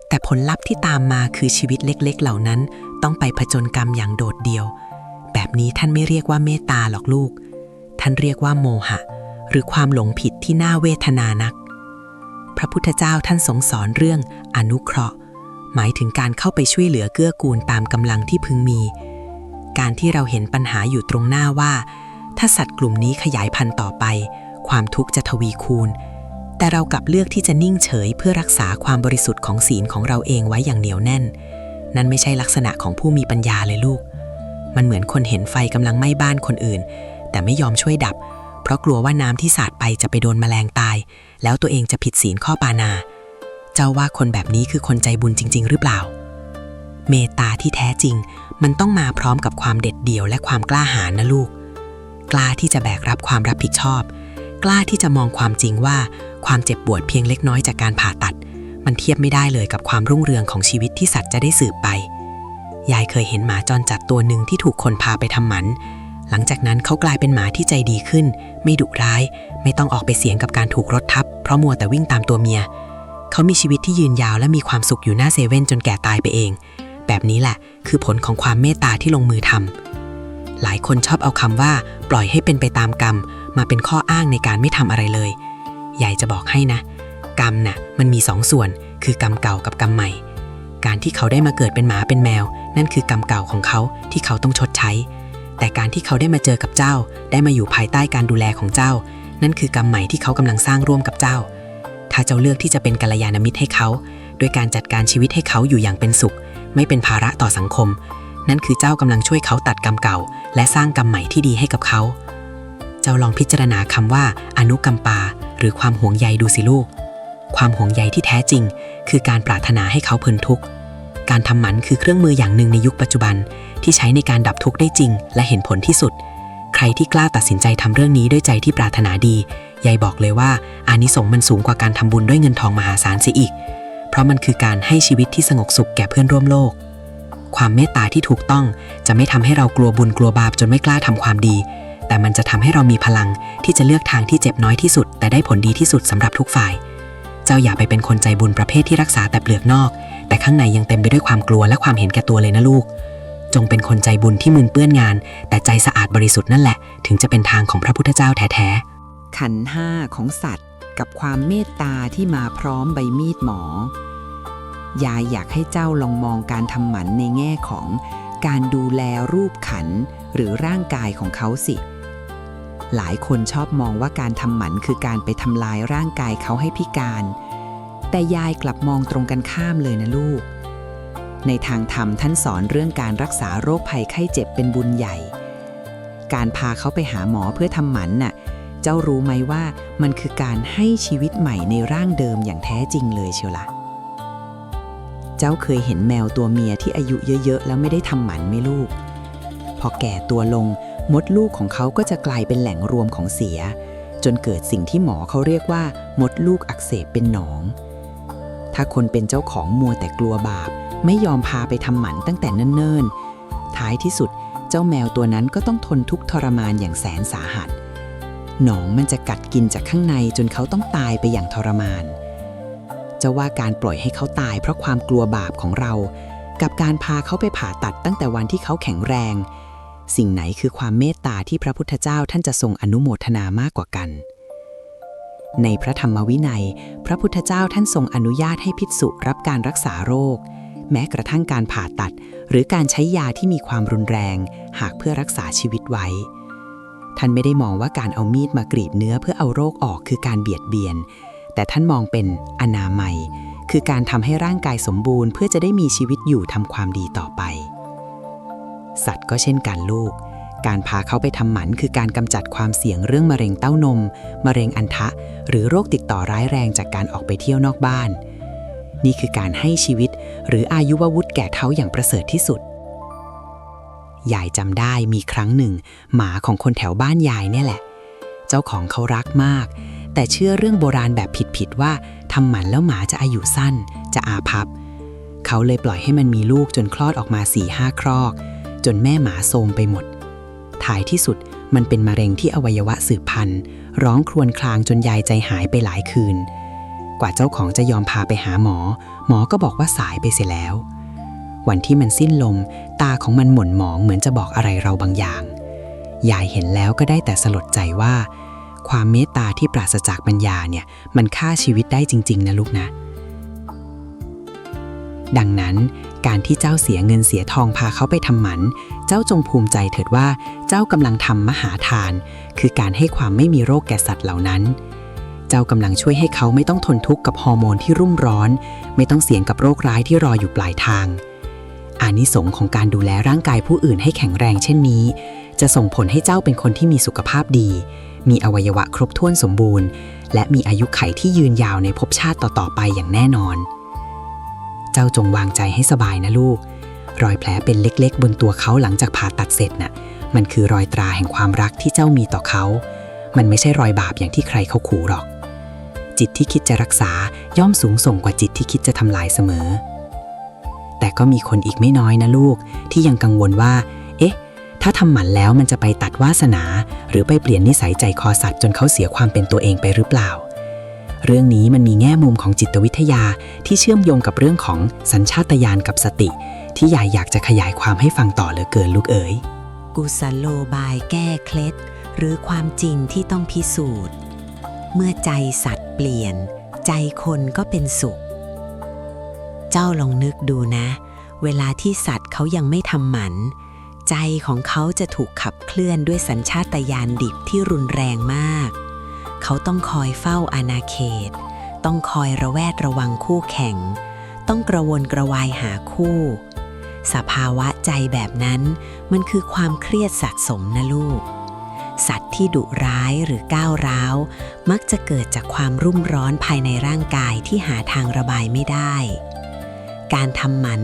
แต่ผลลัพธ์ที่ตามมาคือชีวิตเล็กๆเหล่านั้นต้องไปผจญกรรมอย่างโดดเดี่ยวแบบนี้ท่านไม่เรียกว่าเมตตาหรอกลูกท่านเรียกว่าโมหะหรือความหลงผิดที่น่าเวทนานักพระพุทธเจ้าท่านทรงสอนเรื่องอนุเคราะห์หมายถึงการเข้าไปช่วยเหลือเกื้อกูลตามกำลังที่พึงมีการที่เราเห็นปัญหาอยู่ตรงหน้าว่าถ้าสัตว์กลุ่มนี้ขยายพันธุ์ต่อไปความทุกข์จะทวีคูณแต่เรากลับเลือกที่จะนิ่งเฉยเพื่อรักษาความบริสุทธิ์ของศีลของเราเองไว้อย่างเหนียวแน่นนั่นไม่ใช่ลักษณะของผู้มีปัญญาเลยลูกมันเหมือนคนเห็นไฟกำลังไหม้บ้านคนอื่นแต่ไม่ยอมช่วยดับเพราะกลัวว่าน้ำที่สาดไปจะไปโดนแมลงตายแล้วตัวเองจะผิดศีลข้อปานาเจ้าว่าคนแบบนี้คือคนใจบุญจริงๆหรือเปล่าเมตตาที่แท้จริงมันต้องมาพร้อมกับความเด็ดเดี่ยวและความกล้าหาญนะลูกกล้าที่จะแบกรับความรับผิดชอบกล้าที่จะมองความจริงว่าความเจ็บปวดเพียงเล็กน้อยจากการผ่าตัดมันเทียบไม่ได้เลยกับความรุ่งเรืองของชีวิตที่สัตว์จะได้สืบไปยายเคยเห็นหมาจรจัดตัวหนึ่งที่ถูกคนพาไปทำหมันหลังจากนั้นเขากลายเป็นหมาที่ใจดีขึ้นไม่ดุร้ายไม่ต้องออกไปเสี่ยงกับการถูกรถทับเพราะมัวแต่วิ่งตามตัวเมียเขามีชีวิตที่ยืนยาวและมีความสุขอยู่หน้าเซเว่นจนแก่ตายไปเองแบบนี้แหละคือผลของความเมตตาที่ลงมือทำหลายคนชอบเอาคำว่าปล่อยให้เป็นไปตามกรรมมาเป็นข้ออ้างในการไม่ทำอะไรเลยยายจะบอกให้นะกรรมน่ะมันมี2 ส่วนคือกรรมเก่ากับกรรมใหม่การที่เขาได้มาเกิดเป็นหมาเป็นแมวนั่นคือกรรมเก่าของเขาที่เขาต้องชดใช้แต่การที่เขาได้มาเจอกับเจ้าได้มาอยู่ภายใต้การดูแลของเจ้านั่นคือกรรมใหม่ที่เขากำลังสร้างร่วมกับเจ้า ถ้าเจ้าเลือกที่จะเป็นกัลยาณมิตรให้เขาด้วยการจัดการชีวิตให้เขาอยู่อย่างเป็นสุขไม่เป็นภาระต่อสังคมนั่นคือเจ้ากำลังช่วยเขาตัดกรรมเก่าและสร้างกรรมใหม่ที่ดีให้กับเขาเจ้าลองพิจารณาคำว่าอนุกัมปาหรือความห่วงใยดูสิลูกความห่วงใยที่แท้จริงคือการปรารถนาให้เขาพ้นทุกข์การทำหมันคือเครื่องมืออย่างหนึ่งในยุคปัจจุบันที่ใช้ในการดับทุกข์ได้จริงและเห็นผลที่สุดใครที่กล้าตัดสินใจทำเรื่องนี้ด้วยใจที่ปรารถนาดียายบอกเลยว่าอานิสงส์มันสูงกว่าการทำบุญด้วยเงินทองมหาศาลเสียอีกเพราะมันคือการให้ชีวิตที่สงบสุขแก่เพื่อนร่วมโลกความเมตตาที่ถูกต้องจะไม่ทำให้เรากลัวบุญกลัวบาปจนไม่กล้าทำความดีแต่มันจะทำให้เรามีพลังที่จะเลือกทางที่เจ็บน้อยที่สุดแต่ได้ผลดีที่สุดสำหรับทุกฝ่ายเจ้าอย่าไปเป็นคนใจบุญประเภทที่รักษาแต่เปลือกนอกแต่ข้างในยังเต็มไปด้วยความกลัวและความเห็นแก่ตัวเลยนะลูกจงเป็นคนใจบุญที่มึนเปื้อนงานแต่ใจสะอาดบริสุทธิ์นั่นแหละถึงจะเป็นทางของพระพุทธเจ้าแท้ๆขันธ์ห้าของสัตว์กับความเมตตาที่มาพร้อมใบมีดหมอยายอยากให้เจ้าลองมองการทำหมันในแง่ของการดูแลรูปขันธ์หรือร่างกายของเขาสิหลายคนชอบมองว่าการทำหมันคือการไปทำลายร่างกายเขาให้พิการแต่ยายกลับมองตรงกันข้ามเลยนะลูกในทางธรรมท่านสอนเรื่องการรักษาโรคภัยไข้เจ็บเป็นบุญใหญ่การพาเขาไปหาหมอเพื่อทำหมันน่ะเจ้ารู้ไหมว่ามันคือการให้ชีวิตใหม่ในร่างเดิมอย่างแท้จริงเลยเชียวล่ะเจ้าเคยเห็นแมวตัวเมียที่อายุเยอะๆแล้วไม่ได้ทำหมันไหมลูกพอแก่ตัวลงมดลูกของเขาก็จะกลายเป็นแหล่งรวมของเสียจนเกิดสิ่งที่หมอเขาเรียกว่ามดลูกอักเสบเป็นหนองถ้าคนเป็นเจ้าของมัวแต่กลัวบาปไม่ยอมพาไปทำหมันตั้งแต่เนิ่นๆท้ายที่สุดเจ้าแมวตัวนั้นก็ต้องทนทุกข์ทรมานอย่างแสนสาหัสหนองมันจะกัดกินจากข้างในจนเขาต้องตายไปอย่างทรมานจะว่าการปล่อยให้เขาตายเพราะความกลัวบาปของเรากับการพาเขาไปผ่าตัดตั้งแต่วันที่เขาแข็งแรงสิ่งไหนคือความเมตตาที่พระพุทธเจ้าท่านจะทรงอนุโมทนามากกว่ากันในพระธรรมวินัยพระพุทธเจ้าท่านทรงอนุญาตให้ภิกษุรับการรักษาโรคแม้กระทั่งการผ่าตัดหรือการใช้ยาที่มีความรุนแรงหากเพื่อรักษาชีวิตไว้ท่านไม่ได้มองว่าการเอามีดมากรีดเนื้อเพื่อเอาโรคออกคือการเบียดเบียนแต่ท่านมองเป็นอนามัยคือการทำให้ร่างกายสมบูรณ์เพื่อจะได้มีชีวิตอยู่ทำความดีต่อไปสัตว์ก็เช่นกันลูกการพาเขาไปทำหมันคือการกำจัดความเสี่ยงเรื่องมะเร็งเต้านมมะเร็งอัณฑะหรือโรคติดต่อร้ายแรงจากการออกไปเที่ยวนอกบ้านนี่คือการให้ชีวิตหรืออายุววุฒิแก่เขาอย่างประเสริฐที่สุดยายจำได้มีครั้งหนึ่งหมาของคนแถวบ้านยายเนี่ยแหละเจ้าของเขารักมากแต่เชื่อเรื่องโบราณแบบผิดๆว่าทำหมันแล้วหมาจะอายุสั้นจะอาภัพเขาเลยปล่อยให้มันมีลูกจนคลอดออกมา 4-5 ครอกจนแม่หมาโทรมไปหมดท้ายที่สุดมันเป็นมะเร็งที่อวัยวะสืบพันธุ์ร้องครวญครางจนยายใจหายไปหลายคืนกว่าเจ้าของจะยอมพาไปหาหมอหมอก็บอกว่าสายไปเสียแล้ววันที่มันสิ้นลมตาของมันหม่นหมองเหมือนจะบอกอะไรเราบางอย่างยายเห็นแล้วก็ได้แต่สลดใจว่าความเมตตาที่ปราศจากปัญญาเนี่ยมันฆ่าชีวิตได้จริงๆนะลูกนะดังนั้นการที่เจ้าเสียเงินเสียทองพาเขาไปทำหมันเจ้าจงภูมิใจเถิดว่าเจ้ากำลังทำมหาทานคือการให้ความไม่มีโรคแก่สัตว์เหล่านั้นเจ้ากำลังช่วยให้เขาไม่ต้องทนทุกข์กับฮอร์โมนที่รุ่มร้อนไม่ต้องเสี่ยงกับโรคร้ายที่รออยู่ปลายทางอานิสงส์ของการดูแลร่างกายผู้อื่นให้แข็งแรงเช่นนี้จะส่งผลให้เจ้าเป็นคนที่มีสุขภาพดีมีอวัยวะครบถ้วนสมบูรณ์และมีอายุขัยที่ยืนยาวในภพชาติต่อๆไปอย่างแน่นอนเจ้าจงวางใจให้สบายนะลูกรอยแผลเป็นเล็กๆบนตัวเขาหลังจากผ่าตัดเสร็จน่ะมันคือรอยตราแห่งความรักที่เจ้ามีต่อเขามันไม่ใช่รอยบาปอย่างที่ใครเขาขู่หรอกจิตที่คิดจะรักษาย่อมสูงส่งกว่าจิตที่คิดจะทำลายเสมอแต่ก็มีคนอีกไม่น้อยนะลูกที่ยังกังวลว่าถ้าทำหมันแล้วมันจะไปตัดวาสนาหรือไปเปลี่ยนนิสัยใจคอสัตว์จนเขาเสียความเป็นตัวเองไปหรือเปล่าเรื่องนี้มันมีแง่มุมของจิตวิทยาที่เชื่อมโยงกับเรื่องของสัญชาตญาณกับสติที่ยายอยากจะขยายความให้ฟังต่อเหลือเกินลูกเอ๋ยกุศโลบายแก้เคล็ดหรือความจริงที่ต้องพิสูจน์เมื่อใจสัตว์เปลี่ยนใจคนก็เป็นสุขเจ้าลองนึกดูนะเวลาที่สัตว์เขายังไม่ทำหมันใจของเขาจะถูกขับเคลื่อนด้วยสัญชาตญาณดิบที่รุนแรงมากเขาต้องคอยเฝ้าอาณาเขต ต้องคอยระแวดระวังคู่แข่งต้องกระวนกระวายหาคู่สภาวะใจแบบนั้นมันคือความเครียดสะสมนะลูกสัตว์ที่ดุร้ายหรือก้าวร้าวมักจะเกิดจากความรุ่มร้อนภายในร่างกายที่หาทางระบายไม่ได้การทำหมัน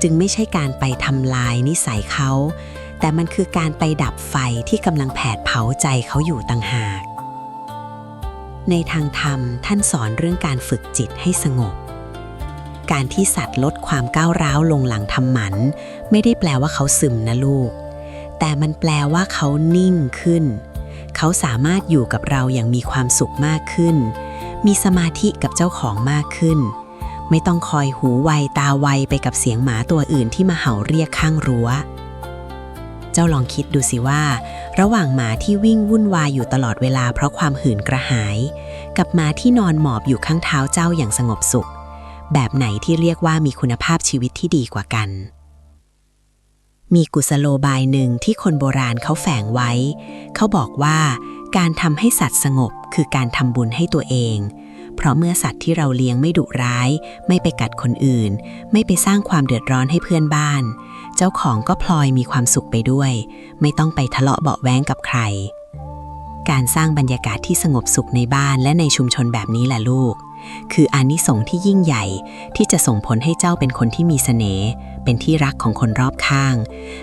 จึงไม่ใช่การไปทำลายนิสัยเขาแต่มันคือการไปดับไฟที่กำลังแผดเผาใจเขาอยู่ต่างหากในทางธรรมท่านสอนเรื่องการฝึกจิตให้สงบการที่สัตว์ลดความก้าวร้าวลงหลังทำหมันไม่ได้แปลว่าเขาซึมนะลูกแต่มันแปลว่าเขานิ่งขึ้นเขาสามารถอยู่กับเราอย่างมีความสุขมากขึ้นมีสมาธิกับเจ้าของมากขึ้นไม่ต้องคอยหูไวตาไวไปกับเสียงหมาตัวอื่นที่มาเห่าเรียกข้างรั้วเจ้าลองคิดดูสิว่าระหว่างหมาที่วิ่งวุ่นวายอยู่ตลอดเวลาเพราะความหื่นกระหายกับหมาที่นอนหมอบอยู่ข้างเท้าเจ้าอย่างสงบสุขแบบไหนที่เรียกว่ามีคุณภาพชีวิตที่ดีกว่ากันมีกุศโลบายหนึ่งที่คนโบราณเขาแฝงไว้เขาบอกว่าการทำให้สัตว์สงบคือการทำบุญให้ตัวเองเพราะเมื่อสัตว์ที่เราเลี้ยงไม่ดุร้ายไม่ไปกัดคนอื่นไม่ไปสร้างความเดือดร้อนให้เพื่อนบ้านเจ้าของก็พลอยมีความสุขไปด้วยไม่ต้องไปทะเลาะเบาะแว้งกับใครการสร้างบรรยากาศที่สงบสุขในบ้านและในชุมชนแบบนี้แหละลูกคืออานิสงส์ที่ยิ่งใหญ่ที่จะส่งผลให้เจ้าเป็นคนที่มีเสน่ห์เป็นที่รักของคนรอบข้าง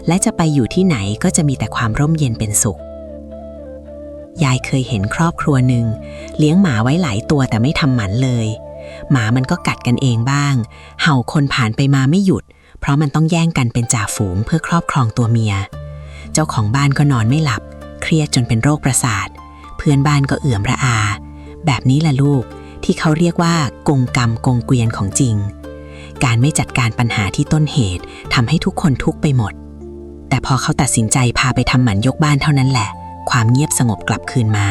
และจะไปอยู่ที่ไหนก็จะมีแต่ความร่มเย็นเป็นสุขยายเคยเห็นครอบครัวหนึ่งเลี้ยงหมาไว้หลายตัวแต่ไม่ทำหมันเลยหมามันก็กัดกันเองบ้างเห่าคนผ่านไปมาไม่หยุดเพราะมันต้องแย่งกันเป็นจ่าฝูงเพื่อครอบครองตัวเมียเจ้าของบ้านก็นอนไม่หลับเครียดจนเป็นโรคประสาทเพื่อนบ้านก็เอื่อมระอาแบบนี้แหละลูกที่เขาเรียกว่ากงกรรมกงเกวียนของจริงการไม่จัดการปัญหาที่ต้นเหตุทำให้ทุกคนทุกข์ไปหมดแต่พอเขาตัดสินใจพาไปทำหมันยกบ้านเท่านั้นแหละความเงียบสงบกลับคืนมา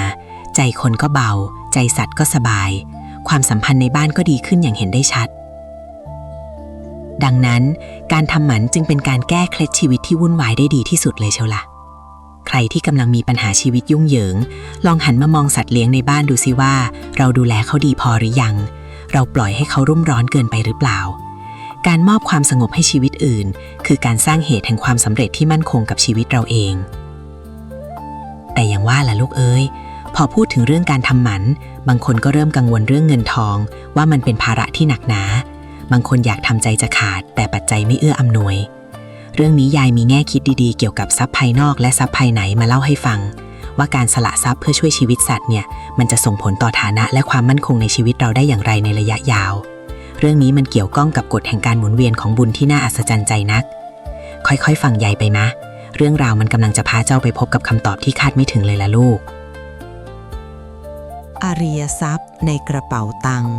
ใจคนก็เบาใจสัตว์ก็สบายความสัมพันธ์ในบ้านก็ดีขึ้นอย่างเห็นได้ชัดดังนั้นการทำหมันจึงเป็นการแก้เคล็ดชีวิตที่วุ่นวายได้ดีที่สุดเลยเชียวล่ะใครที่กำลังมีปัญหาชีวิตยุ่งเหยิงลองหันมามองสัตว์เลี้ยงในบ้านดูสิว่าเราดูแลเขาดีพอหรือยังเราปล่อยให้เขารุ่มร้อนเกินไปหรือเปล่าการมอบความสงบให้ชีวิตอื่นคือการสร้างเหตุแห่งความสำเร็จที่มั่นคงกับชีวิตเราเองแต่อย่างว่าล่ะลูกเอ้ยพอพูดถึงเรื่องการทำหมันบางคนก็เริ่มกังวลเรื่องเงินทองว่ามันเป็นภาระที่หนักหนาบางคนอยากทำใจจะขาดแต่ปัจจัยไม่เอื้ออำนวยเรื่องนี้ยายมีแง่คิดดีๆเกี่ยวกับทรัพย์ภายนอกและทรัพย์ภายในมาเล่าให้ฟังว่าการสละทรัพย์เพื่อช่วยชีวิตสัตว์เนี่ยมันจะส่งผลต่อฐานะและความมั่นคงในชีวิตเราได้อย่างไรในระยะยาวเรื่องนี้มันเกี่ยวข้องกับกฎแห่งการหมุนเวียนของบุญที่น่าอัศจรรย์ใจนักค่อยๆฟังยายไปนะเรื่องราวมันกำลังจะพาเจ้าไปพบกับคำตอบที่คาดไม่ถึงเลยล่ะลูกอริยทรัพย์ในกระเป๋าตังค์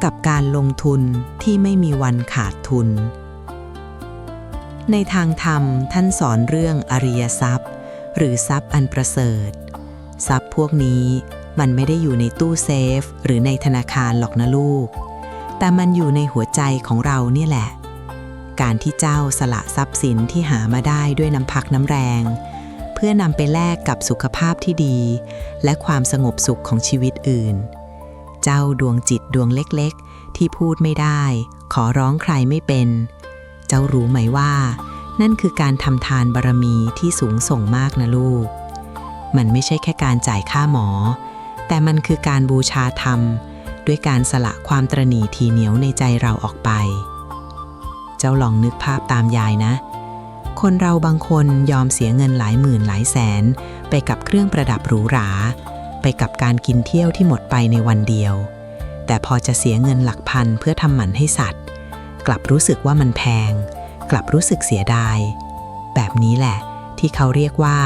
กับการลงทุนที่ไม่มีวันขาดทุนในทางธรรมท่านสอนเรื่องอริยทรัพย์หรือทรัพย์อันประเสริฐทรัพย์พวกนี้มันไม่ได้อยู่ในตู้เซฟหรือในธนาคารหรอกนะลูกแต่มันอยู่ในหัวใจของเราเนี่ยแหละการที่เจ้าสละทรัพย์สินที่หามาได้ด้วยน้ำพักน้ำแรงเพื่อนำไปแลกกับสุขภาพที่ดีและความสงบสุขของชีวิตอื่นเจ้าดวงจิตดวงเล็กๆที่พูดไม่ได้ขอร้องใครไม่เป็นเจ้ารู้ไหมว่านั่นคือการทำทานบารมีที่สูงส่งมากนะลูกมันไม่ใช่แค่การจ่ายค่าหมอแต่มันคือการบูชาธรรมด้วยการสละความตระหนี่ทีเหนียวในใจเราออกไปเจ้าลองนึกภาพตามยายนะคนเราบางคนยอมเสียเงินหลายหมื่นหลายแสนไปกับเครื่องประดับหรูหราไปกับการกินเที่ยวที่หมดไปในวันเดียวแต่พอจะเสียเงินหลักพันเพื่อทำหมันให้สัตว์กลับรู้สึกว่ามันแพงกลับรู้สึกเสียดายแบบนี้แหละที่เขาเรียกว่า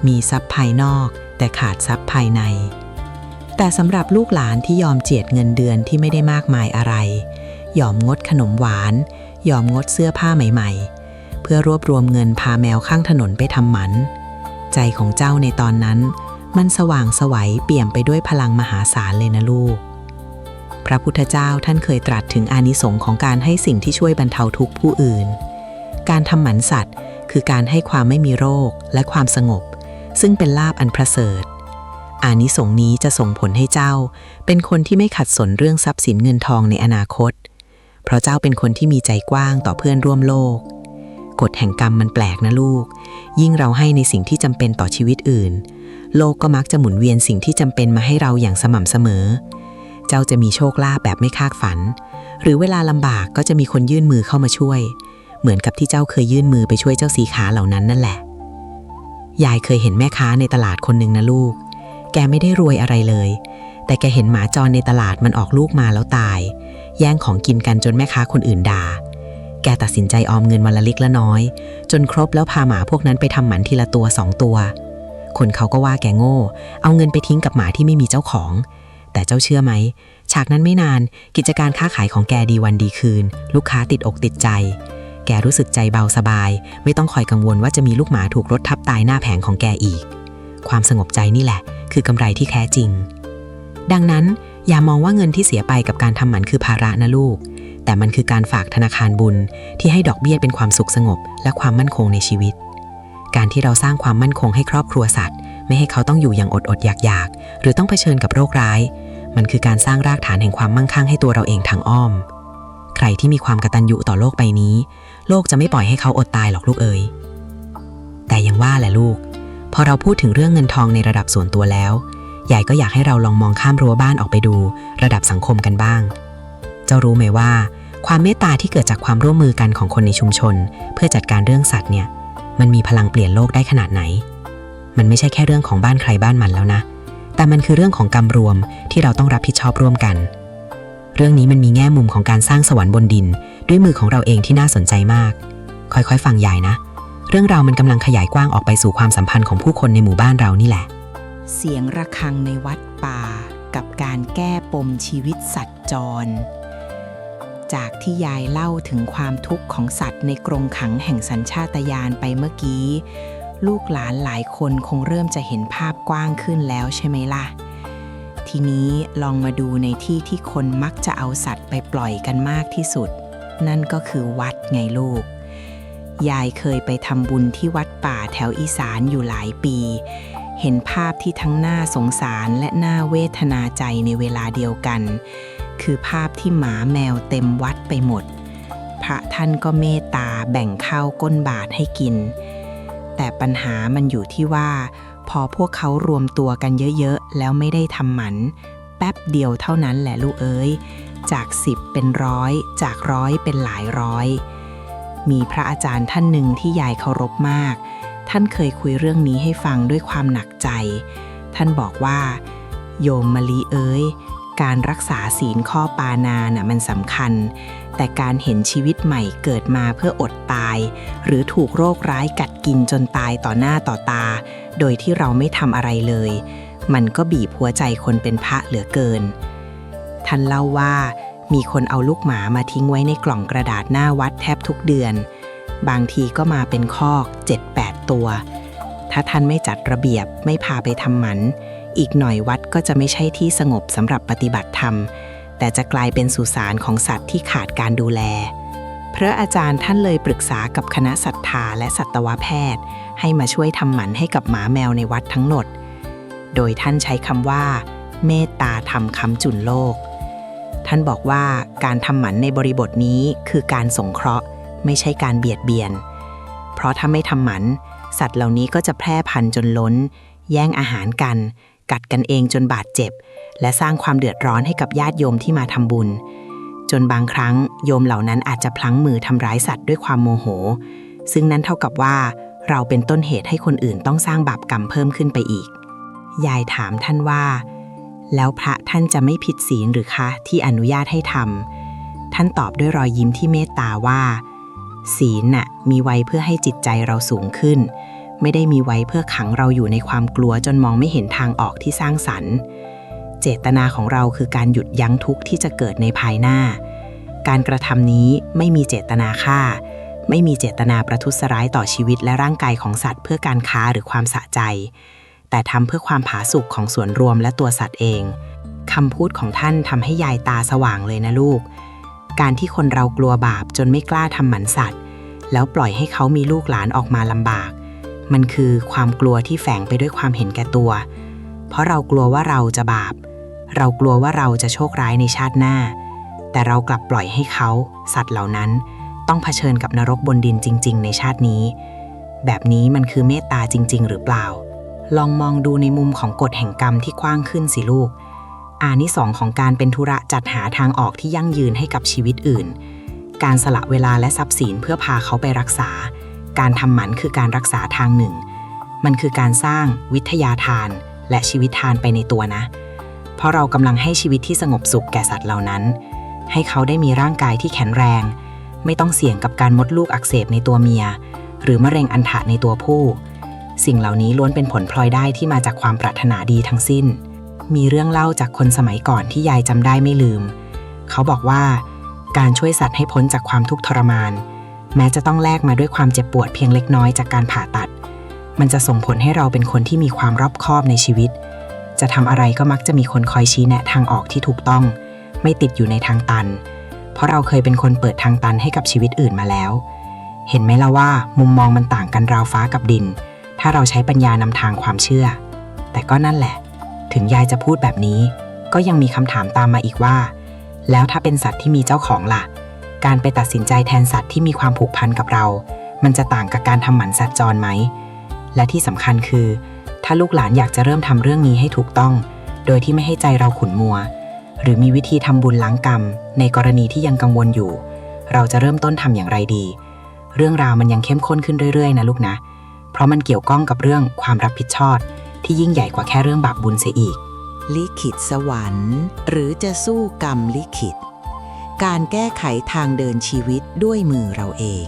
มีทรัพย์ภายนอกแต่ขาดทรัพย์ภายในแต่สำหรับลูกหลานที่ยอมเจียดเงินเดือนที่ไม่ได้มากมายอะไรยอมงดขนมหวานยอมงดเสื้อผ้าใหม่ๆเพื่อรวบรวมเงินพาแมวข้างถนนไปทำหมันใจของเจ้าในตอนนั้นมันสว่างไสวเปี่ยมไปด้วยพลังมหาศาลเลยนะลูกพระพุทธเจ้าท่านเคยตรัสถึงอานิสงส์ของการให้สิ่งที่ช่วยบรรเทาทุกข์ผู้อื่นการทำหมันสัตว์คือการให้ความไม่มีโรคและความสงบซึ่งเป็นลาภอันประเสริฐ อานิสงส์นี้จะส่งผลให้เจ้าเป็นคนที่ไม่ขัดสนเรื่องทรัพย์สินเงินทองในอนาคตเพราะเจ้าเป็นคนที่มีใจกว้างต่อเพื่อนร่วมโลกกฎแห่งกรรมมันแปลกนะลูกยิ่งเราให้ในสิ่งที่จำเป็นต่อชีวิตอื่นโลกก็มักจะหมุนเวียนสิ่งที่จำเป็นมาให้เราอย่างสม่ำเสมอเจ้าจะมีโชคลาภแบบไม่คาดฝันหรือเวลาลำบากก็จะมีคนยื่นมือเข้ามาช่วยเหมือนกับที่เจ้าเคยยื่นมือไปช่วยเจ้าสีขาเหล่านั้นนั่นแหละยายเคยเห็นแม่ค้าในตลาดคนหนึ่งนะลูกแกไม่ได้รวยอะไรเลยแต่แกเห็นหมาจรในตลาดมันออกลูกมาแล้วตายแย่งของกินกันจนแม่ค้าคนอื่นด่าแกตัดสินใจออมเงินวันละเล็กละน้อยจนครบแล้วพาหมาพวกนั้นไปทำหมันทีละตัว2 ตัวคนเขาก็ว่าแกโง่เอาเงินไปทิ้งกับหมาที่ไม่มีเจ้าของแต่เจ้าเชื่อไหมฉากนั้นไม่นานกิจการค้าขายของแกดีวันดีคืนลูกค้าติดอกติดใจแกรู้สึกใจเบาสบายไม่ต้องคอยกังวลว่าจะมีลูกหมาถูกรถทับตายหน้าแผงของแกอีกความสงบใจนี่แหละคือกำไรที่แท้จริงดังนั้นอย่ามองว่าเงินที่เสียไปกับการทำหมันคือภาระนะลูกแต่มันคือการฝากธนาคารบุญที่ให้ดอกเบี้ยเป็นความสุขสงบและความมั่นคงในชีวิตการที่เราสร้างความมั่นคงให้ครอบครัวสัตว์ไม่ให้เขาต้องอยู่อย่างอดอยากหรือต้องเผชิญกับโรคร้ายมันคือการสร้างรากฐานแห่งความมั่งคั่งให้ตัวเราเองทางอ้อมใครที่มีความกตัญญูต่อโลกใบนี้โลกจะไม่ปล่อยให้เขาอดตายหรอกลูกเอ๋ยแต่ยังว่าแหละลูกพอเราพูดถึงเรื่องเงินทองในระดับส่วนตัวแล้วยายก็อยากให้เราลองมองข้ามรั้วบ้านออกไปดูระดับสังคมกันบ้างเจ้ารู้ไหมว่าความเมตตาที่เกิดจากความร่วมมือกันของคนในชุมชนเพื่อจัดการเรื่องสัตว์เนี่ยมันมีพลังเปลี่ยนโลกได้ขนาดไหนมันไม่ใช่แค่เรื่องของบ้านใครบ้านมันแล้วนะแต่มันคือเรื่องของกรรมรวมที่เราต้องรับผิดชอบร่วมกันเรื่องนี้มันมีแง่มุมของการสร้างสวรรค์บนดินด้วยมือของเราเองที่น่าสนใจมากค่อยๆฟังยายนะเรื่องราวมันกำลังขยายกว้างออกไปสู่ความสัมพันธ์ของผู้คนในหมู่บ้านเรานี่แหละเสียงระฆังในวัดป่ากับการแก้ปมชีวิตสัตว์จรจากที่ยายเล่าถึงความทุกข์ของสัตว์ในกรงขังแห่งสัญชาตญาณไปเมื่อกี้ลูกหลานหลายคนคงเริ่มจะเห็นภาพกว้างขึ้นแล้วใช่ไหมล่ะทีนี้ลองมาดูในที่ที่คนมักจะเอาสัตว์ไปปล่อยกันมากที่สุดนั่นก็คือวัดไงลูกยายเคยไปทำบุญที่วัดป่าแถวอีสานอยู่หลายปีเห็นภาพที่ทั้งน่าสงสารและน่าเวทนาใจในเวลาเดียวกันคือภาพที่หมาแมวเต็มวัดไปหมดพระท่านก็เมตตาแบ่งข้าวก้นบาตรให้กินแต่ปัญหามันอยู่ที่ว่าพอพวกเขารวมตัวกันเยอะๆแล้วไม่ได้ทำหมันแป๊บเดียวเท่านั้นแหละลูกเอ้ยจาก10เป็น100จาก100เป็นหลายร้อยมีพระอาจารย์ท่านหนึ่งที่ยายเคารพมากท่านเคยคุยเรื่องนี้ให้ฟังด้วยความหนักใจท่านบอกว่าโยมมะลิเอ้ยการรักษาศีลข้อปานาน่ะมันสำคัญแต่การเห็นชีวิตใหม่เกิดมาเพื่ออดตายหรือถูกโรคร้ายกัดกินจนตายต่อหน้าต่อตาโดยที่เราไม่ทำอะไรเลยมันก็บีบหัวใจคนเป็นพระเหลือเกินท่านเล่าว่ามีคนเอาลูกหมามาทิ้งไว้ในกล่องกระดาษหน้าวัดแทบทุกเดือนบางทีก็มาเป็นคอก 7-8 ตัวถ้าท่านไม่จัดระเบียบไม่พาไปทำหมันอีกหน่อยวัดก็จะไม่ใช่ที่สงบสำหรับปฏิบัติธรรมแต่จะกลายเป็นสุสานของสัตว์ที่ขาดการดูแลพระอาจารย์ท่านเลยปรึกษากับคณะศรัทธาและสัตวแพทย์ให้มาช่วยทำหมันให้กับหมาแมวในวัดทั้งหมดโดยท่านใช้คำว่าเมตตาธรรมค้ำจุนโลกท่านบอกว่าการทำหมันในบริบทนี้คือการสงเคราะห์ไม่ใช่การเบียดเบียนเพราะถ้าไม่ทำหมันสัตว์เหล่านี้ก็จะแพร่พันธุ์จนล้นแย่งอาหารกันกัดกันเองจนบาดเจ็บและสร้างความเดือดร้อนให้กับญาติโยมที่มาทำบุญจนบางครั้งโยมเหล่านั้นอาจจะพลั้งมือทำร้ายสัตว์ด้วยความโมโหซึ่งนั้นเท่ากับว่าเราเป็นต้นเหตุให้คนอื่นต้องสร้างบาปกรรมเพิ่มขึ้นไปอีกยายถามท่านว่าแล้วพระท่านจะไม่ผิดศีลหรือคะที่อนุญาตให้ทำท่านตอบด้วยรอยยิ้มที่เมตตาว่าศีลน่ะมีไว้เพื่อให้จิตใจเราสูงขึ้นไม่ได้มีไว้เพื่อขังเราอยู่ในความกลัวจนมองไม่เห็นทางออกที่สร้างสรรค์เจตนาของเราคือการหยุดยั้งทุกข์ที่จะเกิดในภายหน้าการกระทำนี้ไม่มีเจตนาฆ่าไม่มีเจตนาประทุษร้ายต่อชีวิตและร่างกายของสัตว์เพื่อการค้าหรือความสะใจแต่ทำเพื่อความผาสุกของส่วนรวมและตัวสัตว์เองคำพูดของท่านทำให้ยายตาสว่างเลยนะลูกการที่คนเรากลัวบาปจนไม่กล้าทำหมันสัตว์แล้วปล่อยให้เขามีลูกหลานออกมาลำบากมันคือความกลัวที่แฝงไปด้วยความเห็นแก่ตัว เพราะเรากลัวว่าเราจะบาปเรากลัวว่าเราจะโชคร้ายในชาติหน้าแต่เรากลับปล่อยให้เขาสัตว์เหล่านั้นต้องเผชิญกับนรกบนดินจริงๆในชาตินี้แบบนี้มันคือเมตตาจริงๆหรือเปล่าลองมองดูในมุมของกฎแห่งกรรมที่กว้างขึ้นสิลูกอานิสงส์ของการเป็นธุระจัดหาทางออกที่ยั่งยืนให้กับชีวิตอื่นการสละเวลาและทรัพย์สินเพื่อพาเขาไปรักษาการทำหมันคือการรักษาทางหนึ่งมันคือการสร้างวิทยาทานและชีวิตทานไปในตัวนะเพราะเรากำลังให้ชีวิตที่สงบสุขแก่สัตว์เหล่านั้นให้เขาได้มีร่างกายที่แข็งแรงไม่ต้องเสี่ยงกับการมดลูกอักเสบในตัวเมียหรือมะเร็งอัณฑะในตัวผู้สิ่งเหล่านี้ล้วนเป็นผลพลอยได้ที่มาจากความปรารถนาดีทั้งสิ้นมีเรื่องเล่าจากคนสมัยก่อนที่ยายจำได้ไม่ลืมเขาบอกว่าการช่วยสัตว์ให้พ้นจากความทุกข์ทรมานแม้จะต้องแลกมาด้วยความเจ็บปวดเพียงเล็กน้อยจากการผ่าตัดมันจะส่งผลให้เราเป็นคนที่มีความรอบคอบในชีวิตจะทำอะไรก็มักจะมีคนคอยชี้แนะทางออกที่ถูกต้องไม่ติดอยู่ในทางตันเพราะเราเคยเป็นคนเปิดทางตันให้กับชีวิตอื่นมาแล้วเห็นไหมล่ะว่ามุมมองมันต่างกันราวฟ้ากับดินถ้าเราใช้ปัญญานำทางความเชื่อแต่ก็นั่นแหละถึงยายจะพูดแบบนี้ก็ยังมีคำถามตามมาอีกว่าแล้วถ้าเป็นสัตว์ที่มีเจ้าของล่ะการไปตัดสินใจแทนสัตว์ที่มีความผูกพันกับเรามันจะต่างกับการทำหมันสัตว์จรไหมและที่สำคัญคือถ้าลูกหลานอยากจะเริ่มทำเรื่องนี้ให้ถูกต้องโดยที่ไม่ให้ใจเราขุ่นมัวหรือมีวิธีทำบุญล้างกรรมในกรณีที่ยังกังวลอยู่เราจะเริ่มต้นทำอย่างไรดีเรื่องราวมันยังเข้มข้นขึ้นเรื่อยๆนะลูกนะเพราะมันเกี่ยวข้องกับเรื่องความรับผิดชอบที่ยิ่งใหญ่กว่าแค่เรื่องบาปบุญเสียอีกลิขิตสวรรค์หรือจะสู้กรรมลิขิตการแก้ไขทางเดินชีวิตด้วยมือเราเอง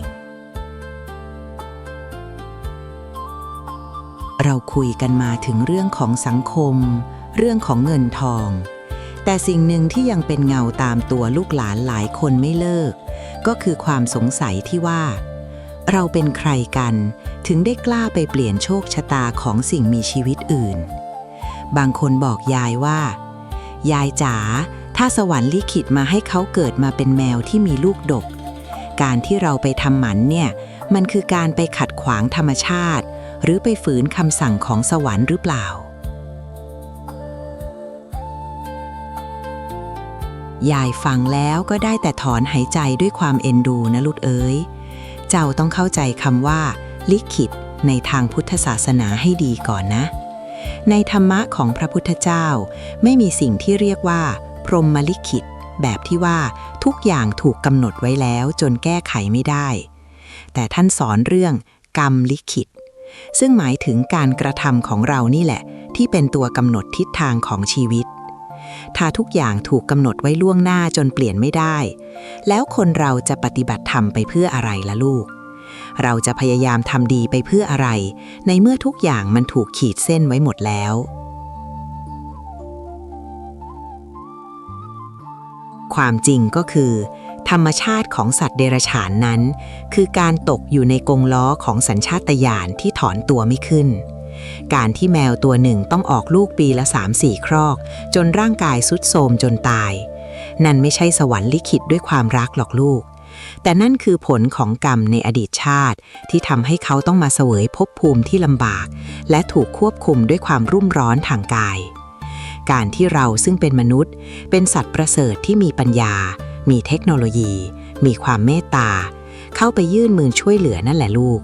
เราคุยกันมาถึงเรื่องของสังคมเรื่องของเงินทองแต่สิ่งหนึ่งที่ยังเป็นเงาตามตัวลูกหลานหลายคนไม่เลิกก็คือความสงสัยที่ว่าเราเป็นใครกันถึงได้กล้าไปเปลี่ยนโชคชะตาของสิ่งมีชีวิตอื่นบางคนบอกยายว่ายายจ๋าถ้าสวรรค์ลิขิตมาให้เขาเกิดมาเป็นแมวที่มีลูกดกการที่เราไปทำหมันเนี่ยมันคือการไปขัดขวางธรรมชาติหรือไปฝืนคำสั่งของสวรรค์หรือเปล่ายายฟังแล้วก็ได้แต่ถอนหายใจด้วยความเอ็นดูนะลูกเอ๋ยเจ้าต้องเข้าใจคำว่าลิขิตในทางพุทธศาสนาให้ดีก่อนนะในธรรมะของพระพุทธเจ้าไม่มีสิ่งที่เรียกว่าพรหมลิขิตแบบที่ว่าทุกอย่างถูกกำหนดไว้แล้วจนแก้ไขไม่ได้แต่ท่านสอนเรื่องกรรมลิขิตซึ่งหมายถึงการกระทำของเรานี่แหละที่เป็นตัวกำหนดทิศทางของชีวิตถ้าทุกอย่างถูกกำหนดไว้ล่วงหน้าจนเปลี่ยนไม่ได้แล้วคนเราจะปฏิบัติธรรมไปเพื่ออะไรล่ะลูกเราจะพยายามทำดีไปเพื่ออะไรในเมื่อทุกอย่างมันถูกขีดเส้นไว้หมดแล้วความจริงก็คือธรรมชาติของสัตว์เดรัจฉานนั้นคือการตกอยู่ในกรงล้อของสัญชาตญาณที่ถอนตัวไม่ขึ้นการที่แมวตัวหนึ่งต้องออกลูกปีละ 3-4 ครอกจนร่างกายทรุดโทรมจนตายนั่นไม่ใช่สวรรค์ลิขิตด้วยความรักหรอกลูกแต่นั่นคือผลของกรรมในอดีตชาติที่ทำให้เขาต้องมาเสวยภพภูมิที่ลำบากและถูกควบคุมด้วยความรุ่มร้อนทางกายการที่เราซึ่งเป็นมนุษย์เป็นสัตว์ประเสริฐที่มีปัญญามีเทคโนโลยีมีความเมตตาเข้าไปยื่นมือช่วยเหลือนั่นแหละลูก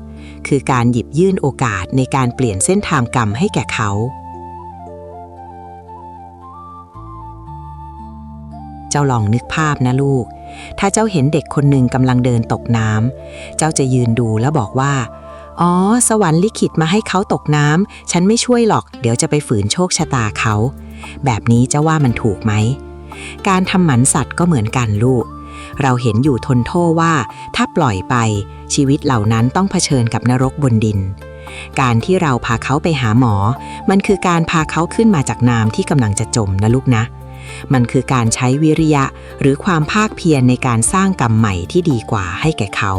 คือการหยิบยื่นโอกาสในการเปลี่ยนเส้นทางกรรมให้แก่เขาเจ้าลองนึกภาพนะลูกถ้าเจ้าเห็นเด็กคนหนึ่งกำลังเดินตกน้ำเจ้าจะยืนดูแล้วบอกว่าอ๋อสวรรค์ลิขิตมาให้เขาตกน้ำฉันไม่ช่วยหรอกเดี๋ยวจะไปฝืนโชคชะตาเขาแบบนี้เจ้าว่ามันถูกไหมการทำหมันสัตว์ก็เหมือนกันลูกเราเห็นอยู่ทนโทษว่าถ้าปล่อยไปชีวิตเหล่านั้นต้องเผชิญกับนรกบนดินการที่เราพาเขาไปหาหมอมันคือการพาเขาขึ้นมาจากน้ำที่กำลังจะจมนะลูกนะมันคือการใช้วิริยะหรือความภาคเพียรในการสร้างกรรมใหม่ที่ดีกว่าให้แก่เขา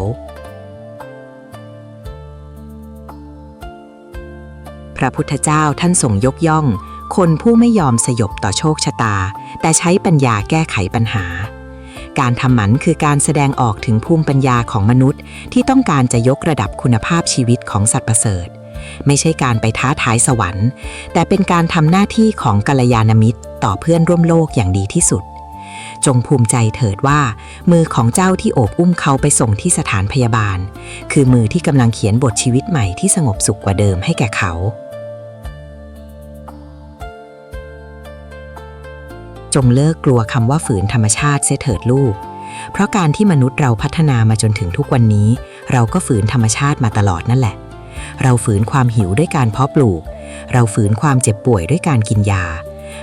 พระพุทธเจ้าท่านทรงยกย่องคนผู้ไม่ยอมสยบต่อโชคชะตาแต่ใช้ปัญญาแก้ไขปัญหาการทำหมันคือการแสดงออกถึงภูมิปัญญาของมนุษย์ที่ต้องการจะยกระดับคุณภาพชีวิตของสัตว์ประเสริฐ ไม่ใช่การไปท้าทายสวรรค์แต่เป็นการทำหน้าที่ของกัลยาณมิตรต่อเพื่อนร่วมโลกอย่างดีที่สุดจงภูมิใจเถิดว่ามือของเจ้าที่โอบอุ้มเขาไปส่งที่สถานพยาบาลคือมือที่กำลังเขียนบทชีวิตใหม่ที่สงบสุขกว่าเดิมให้แก่เขาจงเลิกกลัวคำว่าฝืนธรรมชาติเสียเถิดลูกเพราะการที่มนุษย์เราพัฒนามาจนถึงทุกวันนี้เราก็ฝืนธรรมชาติมาตลอดนั่นแหละเราฝืนความหิวด้วยการเพาะปลูกเราฝืนความเจ็บป่วยด้วยการกินยา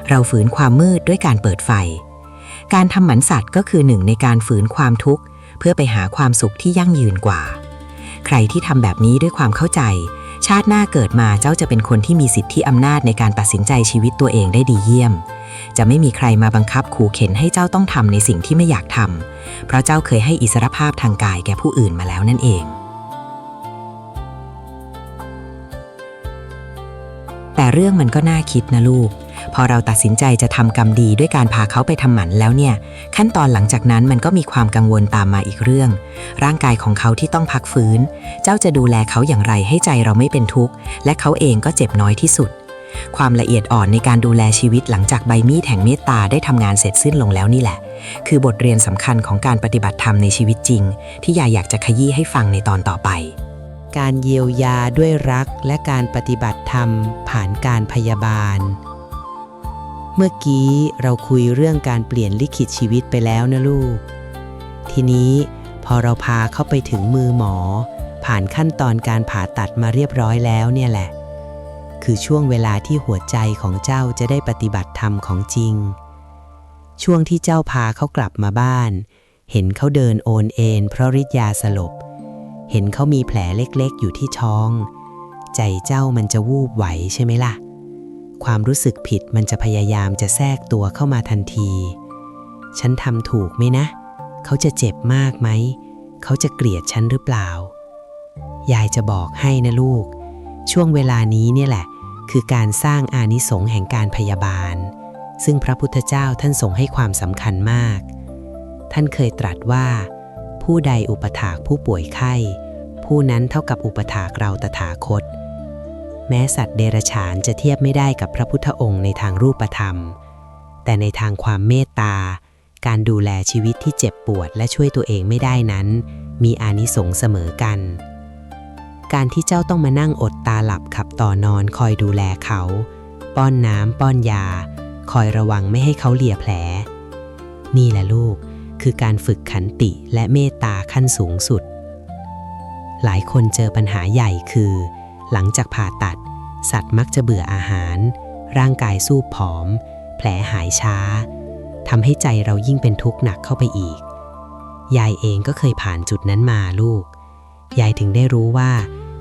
เราฝืนความมืดด้วยการเปิดไฟการทำหมันสัตว์ก็คือหนึ่งในการฝืนความทุกข์เพื่อไปหาความสุขที่ยั่งยืนกว่าใครที่ทำแบบนี้ด้วยความเข้าใจชาติหน้าเกิดมาเจ้าจะเป็นคนที่มีสิทธิอำนาจในการตัดสินใจชีวิตตัวเองได้ดีเยี่ยมจะไม่มีใครมาบังคับขู่เข็นให้เจ้าต้องทำในสิ่งที่ไม่อยากทำเพราะเจ้าเคยให้อิสรภาพทางกายแก่ผู้อื่นมาแล้วนั่นเองแต่เรื่องมันก็น่าคิดนะลูกพอเราตัดสินใจจะทำกรรมดีด้วยการพาเขาไปทำหมันแล้วเนี่ยขั้นตอนหลังจากนั้นมันก็มีความกังวลตามมาอีกเรื่องร่างกายของเขาที่ต้องพักฟื้นเจ้าจะดูแลเขาอย่างไรให้ใจเราไม่เป็นทุกข์และเขาเองก็เจ็บน้อยที่สุดความละเอียดอ่อนในการดูแลชีวิตหลังจากใบมีดแห่งเมตตาได้ทำงานเสร็จสิ้นลงแล้วนี่แหละคือบทเรียนสำคัญของการปฏิบัติธรรมในชีวิตจริงที่ยายอยากจะขยี้ให้ฟังในตอนต่อไปการเยียวยาด้วยรักและการปฏิบัติธรรมผ่านการพยาบาลเมื่อกี้เราคุยเรื่องการเปลี่ยนลิขิตชีวิตไปแล้วนะลูกทีนี้พอเราพาเข้าไปถึงมือหมอผ่านขั้นตอนการผ่าตัดมาเรียบร้อยแล้วเนี่ยแหละคือช่วงเวลาที่หัวใจของเจ้าจะได้ปฏิบัติธรรมของจริงช่วงที่เจ้าพาเขากลับมาบ้านเห็นเขาเดินโอนเอนเพราะฤทธิ์ยาสลบเห็นเขามีแผลเล็กๆอยู่ที่ท้องใจเจ้ามันจะวูบไหวใช่ไหมล่ะความรู้สึกผิดมันจะพยายามจะแทรกตัวเข้ามาทันทีฉันทำถูกไหมนะเขาจะเจ็บมากไหมเขาจะเกลียดฉันหรือเปล่ายายจะบอกให้นะลูกช่วงเวลานี้เนี่ยแหละคือการสร้างอานิสงส์แห่งการพยาบาลซึ่งพระพุทธเจ้าท่านทรงให้ความสำคัญมากท่านเคยตรัสว่าผู้ใดอุปถากผู้ป่วยไข้ผู้นั้นเท่ากับอุปถากเราตถาคตแม้สัตว์เดรัจฉานจะเทียบไม่ได้กับพระพุทธองค์ในทางรูปธรรมแต่ในทางความเมตตาการดูแลชีวิตที่เจ็บปวดและช่วยตัวเองไม่ได้นั้นมีอานิสงส์เสมอกันการที่เจ้าต้องมานั่งอดตาหลับขับต่อนอนคอยดูแลเขาป้อนน้ำป้อนยาคอยระวังไม่ให้เขาเหลี่ยแผลนี่แหละลูกคือการฝึกขันติและเมตตาขั้นสูงสุดหลายคนเจอปัญหาใหญ่คือหลังจากผ่าตัดสัตว์มักจะเบื่ออาหารร่างกายสู้ผอมแผลหายช้าทำให้ใจเรายิ่งเป็นทุกข์หนักเข้าไปอีกยายเองก็เคยผ่านจุดนั้นมาลูกยายถึงได้รู้ว่า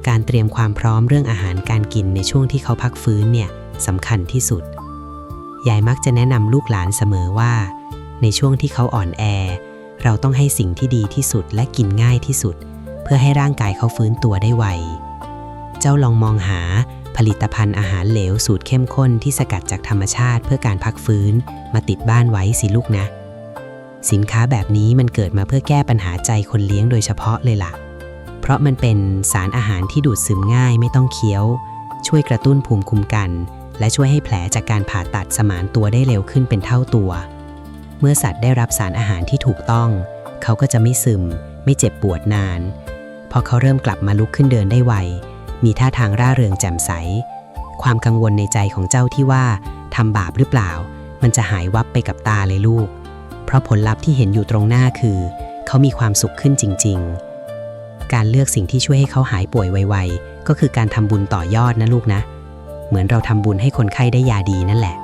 การเตรียมความพร้อมเรื่องอาหารการกินในช่วงที่เขาพักฟื้นเนี่ยสำคัญที่สุดยายมักจะแนะนำลูกหลานเสมอว่าในช่วงที่เขาอ่อนแอเราต้องให้สิ่งที่ดีที่สุดและกินง่ายที่สุดเพื่อให้ร่างกายเขาฟื้นตัวได้ไวเจ้าลองมองหาผลิตภัณฑ์อาหารเหลวสูตรเข้มข้นที่สกัดจากธรรมชาติเพื่อการพักฟื้นมาติดบ้านไว้สิลูกนะสินค้าแบบนี้มันเกิดมาเพื่อแก้ปัญหาใจคนเลี้ยงโดยเฉพาะเลยล่ะเพราะมันเป็นสารอาหารที่ดูดซึมง่ายไม่ต้องเคี้ยวช่วยกระตุ้นภูมิคุ้มกันและช่วยให้แผลจากการผ่าตัดสมานตัวได้เร็วขึ้นเป็นเท่าตัวเมื่อสัตว์ได้รับสารอาหารที่ถูกต้องเขาก็จะไม่ซึมไม่เจ็บปวดนานพอเขาเริ่มกลับมาลุกขึ้นเดินได้ไวมีท่าทางร่าเริงแจ่มใสความกังวลในใจของเจ้าที่ว่าทำบาปหรือเปล่ามันจะหายวับไปกับตาเลยลูกเพราะผลลัพธ์ที่เห็นอยู่ตรงหน้าคือเขามีความสุขขึ้นจริงๆการเลือกสิ่งที่ช่วยให้เขาหายป่วยไวๆก็คือการทำบุญต่อยอดนะลูกนะเหมือนเราทำบุญให้คนไข้ได้ยาดีนั่นแหละ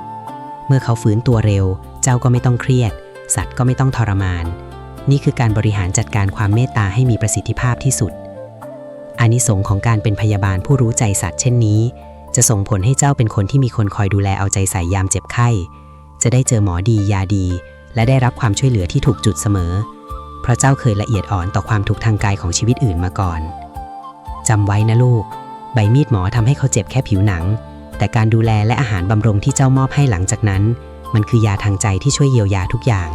เมื่อเขาฟื้นตัวเร็วเจ้าก็ไม่ต้องเครียดสัตว์ก็ไม่ต้องทรมานนี่คือการบริหารจัดการความเมตตาให้มีประสิทธิภาพที่สุดอานิสงส์ของการเป็นพยาบาลผู้รู้ใจสัตว์เช่นนี้จะส่งผลให้เจ้าเป็นคนที่มีคนคอยดูแลเอาใจใส่ยามเจ็บไข้จะได้เจอหมอดียาดีและได้รับความช่วยเหลือที่ถูกจุดเสมอเพราะเจ้าเคยละเอียดอ่อนต่อความทุกข์ทางกายของชีวิตอื่นมาก่อนจำไว้นะลูกใบมีดหมอทำให้เขาเจ็บแค่ผิวหนังแต่การดูแลและอาหารบำรุงที่เจ้ามอบให้หลังจากนั้นมันคือยาทางใจที่ช่วยเยียวยาทุกอย่าง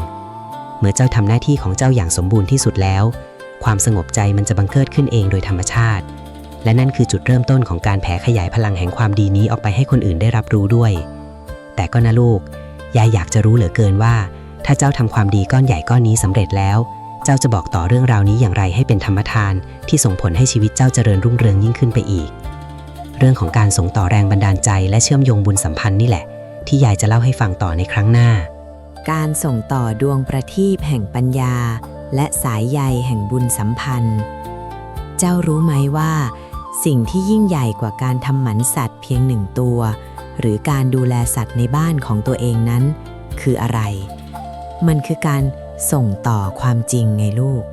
เมื่อเจ้าทำหน้าที่ของเจ้าอย่างสมบูรณ์ที่สุดแล้วความสงบใจมันจะบังเกิดขึ้นเองโดยธรรมชาติ และนั่นคือจุดเริ่มต้นของการแผ่ขยายพลังแห่งความดีนี้ออกไปให้คนอื่นได้รับรู้ด้วยแต่ก็นะลูกยายอยากจะรู้เหลือเกินว่าถ้าเจ้าทำความดีก้อนใหญ่ก้อนนี้สำเร็จแล้วเจ้าจะบอกต่อเรื่องราวนี้อย่างไรให้เป็นธรรมทานที่ส่งผลให้ชีวิตเจ้าเจริญรุ่งเรืองยิ่งขึ้นไปอีกเรื่องของการส่งต่อแรงบันดาลใจและเชื่อมโยงบุญสัมพันธ์นี่แหละที่ยายจะเล่าให้ฟังต่อในครั้งหน้าการส่งต่อดวงประทีปแห่งปัญญาและสายใยแห่งบุญสัมพันธ์เจ้ารู้ไหมว่าสิ่งที่ยิ่งใหญ่กว่าการทำหมันสัตว์เพียง1 ตัวหรือการดูแลสัตว์ในบ้านของตัวเองนั้นคืออะไรมันคือการส่งต่อความจริงไงลูก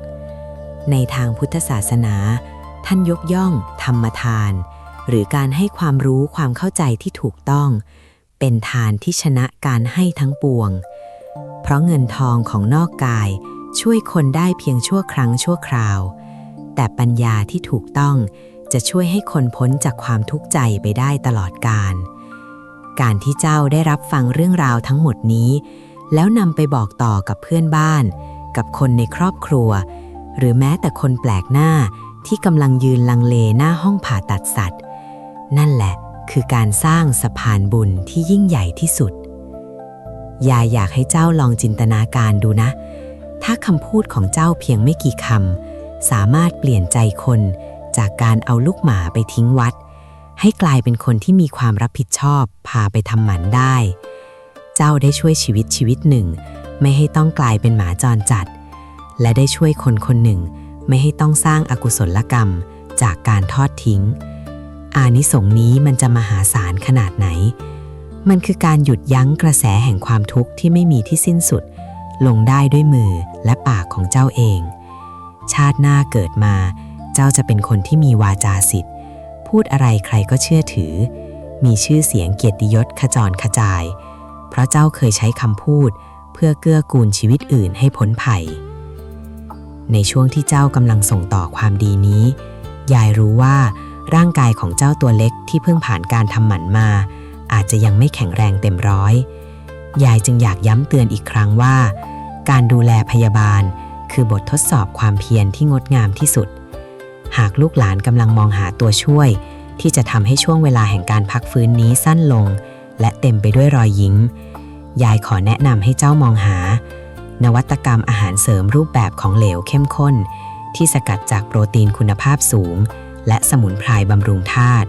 ในทางพุทธศาสนาท่านยกย่องธรรมทานหรือการให้ความรู้ความเข้าใจที่ถูกต้องเป็นทานที่ชนะการให้ทั้งปวงเพราะเงินทองของนอกกายช่วยคนได้เพียงชั่วครั้งชั่วคราวแต่ปัญญาที่ถูกต้องจะช่วยให้คนพ้นจากความทุกข์ใจไปได้ตลอดกาลการที่เจ้าได้รับฟังเรื่องราวทั้งหมดนี้แล้วนำไปบอกต่อกับเพื่อนบ้านกับคนในครอบครัวหรือแม้แต่คนแปลกหน้าที่กำลังยืนลังเลหน้าห้องผ่าตัดสัตว์นั่นแหละคือการสร้างสะพานบุญที่ยิ่งใหญ่ที่สุดยายอยากให้เจ้าลองจินตนาการดูนะถ้าคำพูดของเจ้าเพียงไม่กี่คำสามารถเปลี่ยนใจคนจากการเอาลูกหมาไปทิ้งวัดให้กลายเป็นคนที่มีความรับผิดชอบพาไปทำหมันได้เจ้าได้ช่วยชีวิตหนึ่งไม่ให้ต้องกลายเป็นหมาจรจัดและได้ช่วยคนคนหนึ่งไม่ให้ต้องสร้างอกุศลกรรมจากการทอดทิ้งอานิสงส์นี้มันจะมหาศาลขนาดไหนมันคือการหยุดยั้งกระแสแห่งความทุกข์ที่ไม่มีที่สิ้นสุดลงได้ด้วยมือและปากของเจ้าเองชาติหน้าเกิดมาเจ้าจะเป็นคนที่มีวาจาสิทธิ์พูดอะไรใครก็เชื่อถือมีชื่อเสียงเกียรติยศขจรขจายเพราะเจ้าเคยใช้คำพูดเพื่อเกื้อกูลชีวิตอื่นให้พ้นภัยในช่วงที่เจ้ากำลังส่งต่อความดีนี้ยายรู้ว่าร่างกายของเจ้าตัวเล็กที่เพิ่งผ่านการทำหมันมาอาจจะยังไม่แข็งแรงเต็มร้อยยายจึงอยากย้ำเตือนอีกครั้งว่าการดูแลพยาบาลคือบททดสอบความเพียรที่งดงามที่สุดหากลูกหลานกำลังมองหาตัวช่วยที่จะทำให้ช่วงเวลาแห่งการพักฟื้นนี้สั้นลงและเต็มไปด้วยรอยยิ้มยายขอแนะนำให้เจ้ามองหานวัตกรรมอาหารเสริมรูปแบบของเหลวเข้มข้นที่สกัดจากโปรตีนคุณภาพสูงและสมุนไพรบำรุงธาตุ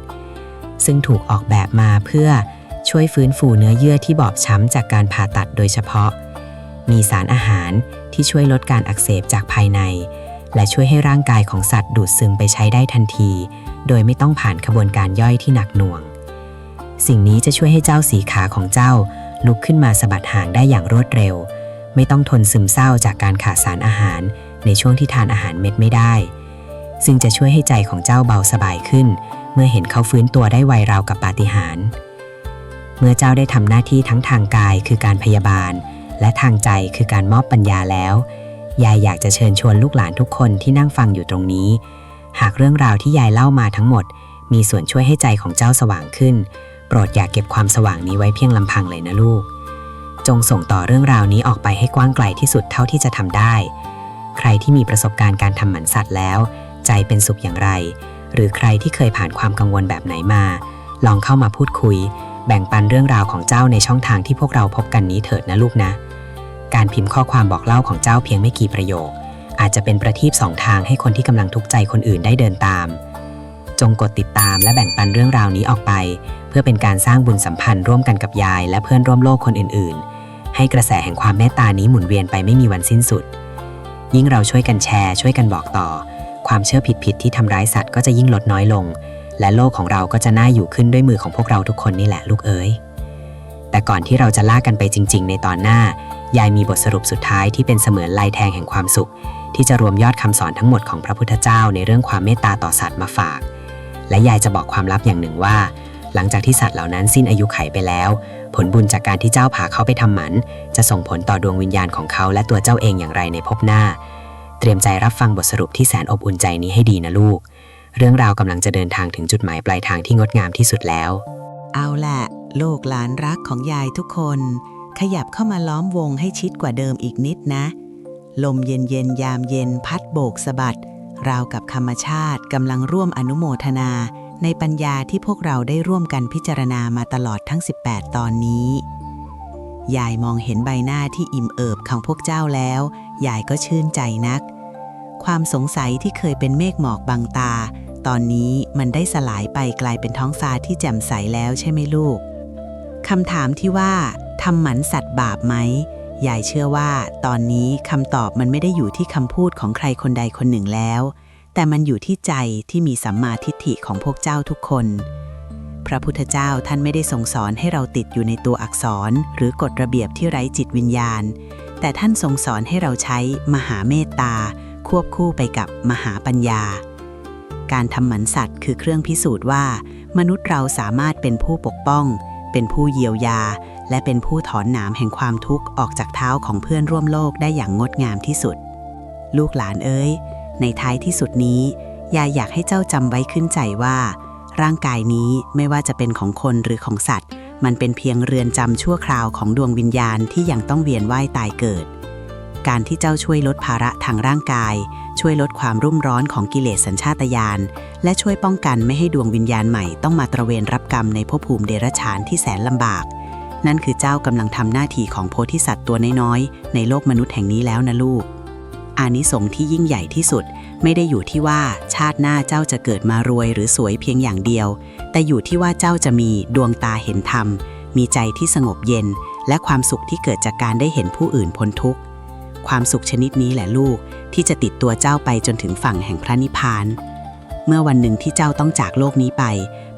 ซึ่งถูกออกแบบมาเพื่อช่วยฟื้นฟูเนื้อเยื่อที่บอบช้ำจากการผ่าตัดโดยเฉพาะมีสารอาหารที่ช่วยลดการอักเสบจากภายในและช่วยให้ร่างกายของสัตว์ดูดซึมไปใช้ได้ทันทีโดยไม่ต้องผ่านขบวนการย่อยที่หนักหน่วงสิ่งนี้จะช่วยให้เจ้าสีขาของเจ้าลุกขึ้นมาสะบัดหางได้อย่างรวดเร็วไม่ต้องทนซึมเศร้าจากการขาดสารอาหารในช่วงที่ทานอาหารเม็ดไม่ได้ซึ่งจะช่วยให้ใจของเจ้าเบาสบายขึ้นเมื่อเห็นเขาฟื้นตัวได้ไวราวกับปาฏิหาริย์เมื่อเจ้าได้ทำหน้าที่ทั้งทางกายคือการพยาบาลและทางใจคือการมอบปัญญาแล้วยายอยากจะเชิญชวนลูกหลานทุกคนที่นั่งฟังอยู่ตรงนี้หากเรื่องราวที่ยายเล่ามาทั้งหมดมีส่วนช่วยให้ใจของเจ้าสว่างขึ้นโปรดอย่าเก็บความสว่างนี้ไว้เพียงลำพังเลยนะลูกจงส่งต่อเรื่องราวนี้ออกไปให้กว้างไกลที่สุดเท่าที่จะทำได้ใครที่มีประสบการณ์การทำหมันสัตว์แล้วใจเป็นสุขอย่างไรหรือใครที่เคยผ่านความกังวลแบบไหนมาลองเข้ามาพูดคุยแบ่งปันเรื่องราวของเจ้าในช่องทางที่พวกเราพบกันนี้เถิดนะลูกนะการพิมพ์ข้อความบอกเล่าของเจ้าเพียงไม่กี่ประโยคอาจจะเป็นประทีปสองทางให้คนที่กำลังทุกข์ใจคนอื่นได้เดินตามจงกดติดตามและแบ่งปันเรื่องราวนี้ออกไปเพื่อเป็นการสร้างบุญสัมพันธ์ร่วมกันกับยายและเพื่อนร่วมโลกคนอื่นๆให้กระแสแห่งความเมตตานี้หมุนเวียนไปไม่มีวันสิ้นสุดยิ่งเราช่วยกันแชร์ช่วยกันบอกต่อความเชื่อผิดๆที่ทำร้ายสัตว์ก็จะยิ่งลดน้อยลงและโลกของเราก็จะน่าอยู่ขึ้นด้วยมือของพวกเราทุกคนนี่แหละลูกเอ๋ยแต่ก่อนที่เราจะลากกันไปจริงๆในตอนหน้ายายมีบทสรุปสุดท้ายที่เป็นเสมือนลายแทงแห่งความสุขที่จะรวมยอดคำสอนทั้งหมดของพระพุทธเจ้าในเรื่องความเมตตาต่อสัตว์มาฝากและยายจะบอกความลับอย่างหนึ่งว่าหลังจากที่สัตว์เหล่านั้นสิ้นอายุขัยไปแล้วผลบุญจากการที่เจ้าพาเขาไปทำหมันจะส่งผลต่อดวงวิญญาณของเขาและตัวเจ้าเองอย่างไรในภพหน้าเตรียมใจรับฟังบทสรุปที่แสนอบอุ่นใจนี้ให้ดีนะลูกเรื่องราวกำลังจะเดินทางถึงจุดหมายปลายทางที่งดงามที่สุดแล้วเอาแหละลูกหลานรักของยายทุกคนขยับเข้ามาล้อมวงให้ชิดกว่าเดิมอีกนิดนะลมเย็นๆยามเย็นพัดโบกสะบัด ราวกับธรรมชาติกำลังร่วมอนุโมทนาในปัญญาที่พวกเราได้ร่วมกันพิจารณามาตลอดทั้ง 18 ตอนนี้ ยายมองเห็นใบหน้าที่อิ่มเอิบของพวกเจ้าแล้ว ยายก็ชื่นใจนัก ความสงสัยที่เคยเป็นเมฆหมอกบังตา ตอนนี้มันได้สลายไปกลายเป็นท้องฟ้าที่แจ่มใสแล้วใช่ไหมลูก คำถามที่ว่าทำหมันสัตว์บาปไหม ยายเชื่อว่าตอนนี้คำตอบมันไม่ได้อยู่ที่คำพูดของใครคนใดคนหนึ่งแล้ว แต่มันอยู่ที่ใจที่มีสัมมาทิฏฐิของพวกเจ้าทุกคน พระพุทธเจ้าท่านไม่ได้ทรงสอนให้เราติดอยู่ในตัวอักษรหรือกฎระเบียบที่ไร้จิตวิญญาณ แต่ท่านทรงสอนให้เราใช้มหาเมตตาควบคู่ไปกับมหาปัญญา การทำหมันสัตว์คือเครื่องพิสูจน์ว่ามนุษย์เราสามารถเป็นผู้ปกป้องเป็นผู้เยียวยาและเป็นผู้ถอนหนามแห่งความทุกข์ออกจากเท้าของเพื่อนร่วมโลกได้อย่างงดงามที่สุดลูกหลานเอ้ยในท้ายที่สุดนี้ยายอยากให้เจ้าจำไว้ขึ้นใจว่าร่างกายนี้ไม่ว่าจะเป็นของคนหรือของสัตว์มันเป็นเพียงเรือนจำชั่วคราวของดวงวิญญาณที่ยังต้องเวียนว่ายตายเกิดการที่เจ้าช่วยลดภาระทางร่างกายช่วยลดความรุ่มร้อนของกิเลสสัญชาตญาณและช่วยป้องกันไม่ให้ดวงวิญญาณใหม่ต้องมาตระเวนรับกรรมในภพภูมิเดรัจฉานที่แสนลำบากนั่นคือเจ้ากำลังทำหน้าที่ของโพธิสัตว์ตัวน้อยๆในโลกมนุษย์แห่งนี้แล้วนะลูกอานิสงส์ที่ยิ่งใหญ่ที่สุดไม่ได้อยู่ที่ว่าชาติหน้าเจ้าจะเกิดมารวยหรือสวยเพียงอย่างเดียวแต่อยู่ที่ว่าเจ้าจะมีดวงตาเห็นธรรมมีใจที่สงบเย็นและความสุขที่เกิดจากการได้เห็นผู้อื่นพ้นทุกข์ความสุขชนิดนี้แหละลูกที่จะติดตัวเจ้าไปจนถึงฝั่งแห่งพระนิพพานเมื่อวันหนึ่งที่เจ้าต้องจากโลกนี้ไป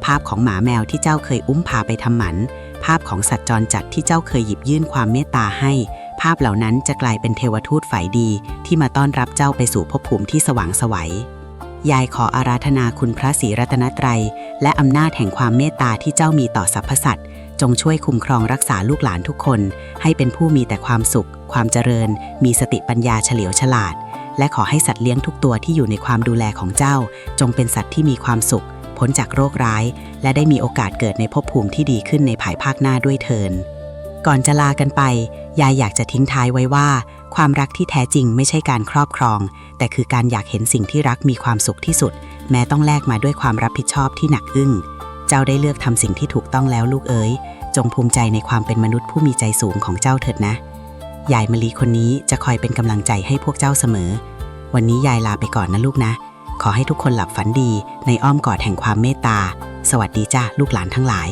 ภาพของหมาแมวที่เจ้าเคยอุ้มพาไปทำหมันภาพของสัตว์จรจัดที่เจ้าเคยหยิบยื่นความเมตตาให้ภาพเหล่านั้นจะกลายเป็นเทวทูตฝ่ายดีที่มาต้อนรับเจ้าไปสู่ภพภูมิที่สว่างไสวยายขออาราธนาคุณพระศรีรัตนตรัยและอำนาจแห่งความเมตตาที่เจ้ามีต่อสรรพสัตว์จงช่วยคุ้มครองรักษาลูกหลานทุกคนให้เป็นผู้มีแต่ความสุขความเจริญมีสติปัญญาเฉลียวฉลาดและขอให้สัตว์เลี้ยงทุกตัวที่อยู่ในความดูแลของเจ้าจงเป็นสัตว์ที่มีความสุขพ้นจากโรคร้ายและได้มีโอกาสเกิดในภพภูมิที่ดีขึ้นในภายภาคหน้าด้วยเถิดก่อนจะลากันไปยายอยากจะทิ้งท้ายไว้ว่าความรักที่แท้จริงไม่ใช่การครอบครองแต่คือการอยากเห็นสิ่งที่รักมีความสุขที่สุดแม้ต้องแลกมาด้วยความรับผิดชอบที่หนักอึ้งเจ้าได้เลือกทำสิ่งที่ถูกต้องแล้วลูกเอ๋ยจงภูมิใจในความเป็นมนุษย์ผู้มีใจสูงของเจ้าเถิดนะยายมะลิคนนี้จะคอยเป็นกำลังใจให้พวกเจ้าเสมอวันนี้ยายลาไปก่อนนะลูกนะขอให้ทุกคนหลับฝันดีในอ้อมกอดแห่งความเมตตาสวัสดีจ้าลูกหลานทั้งหลาย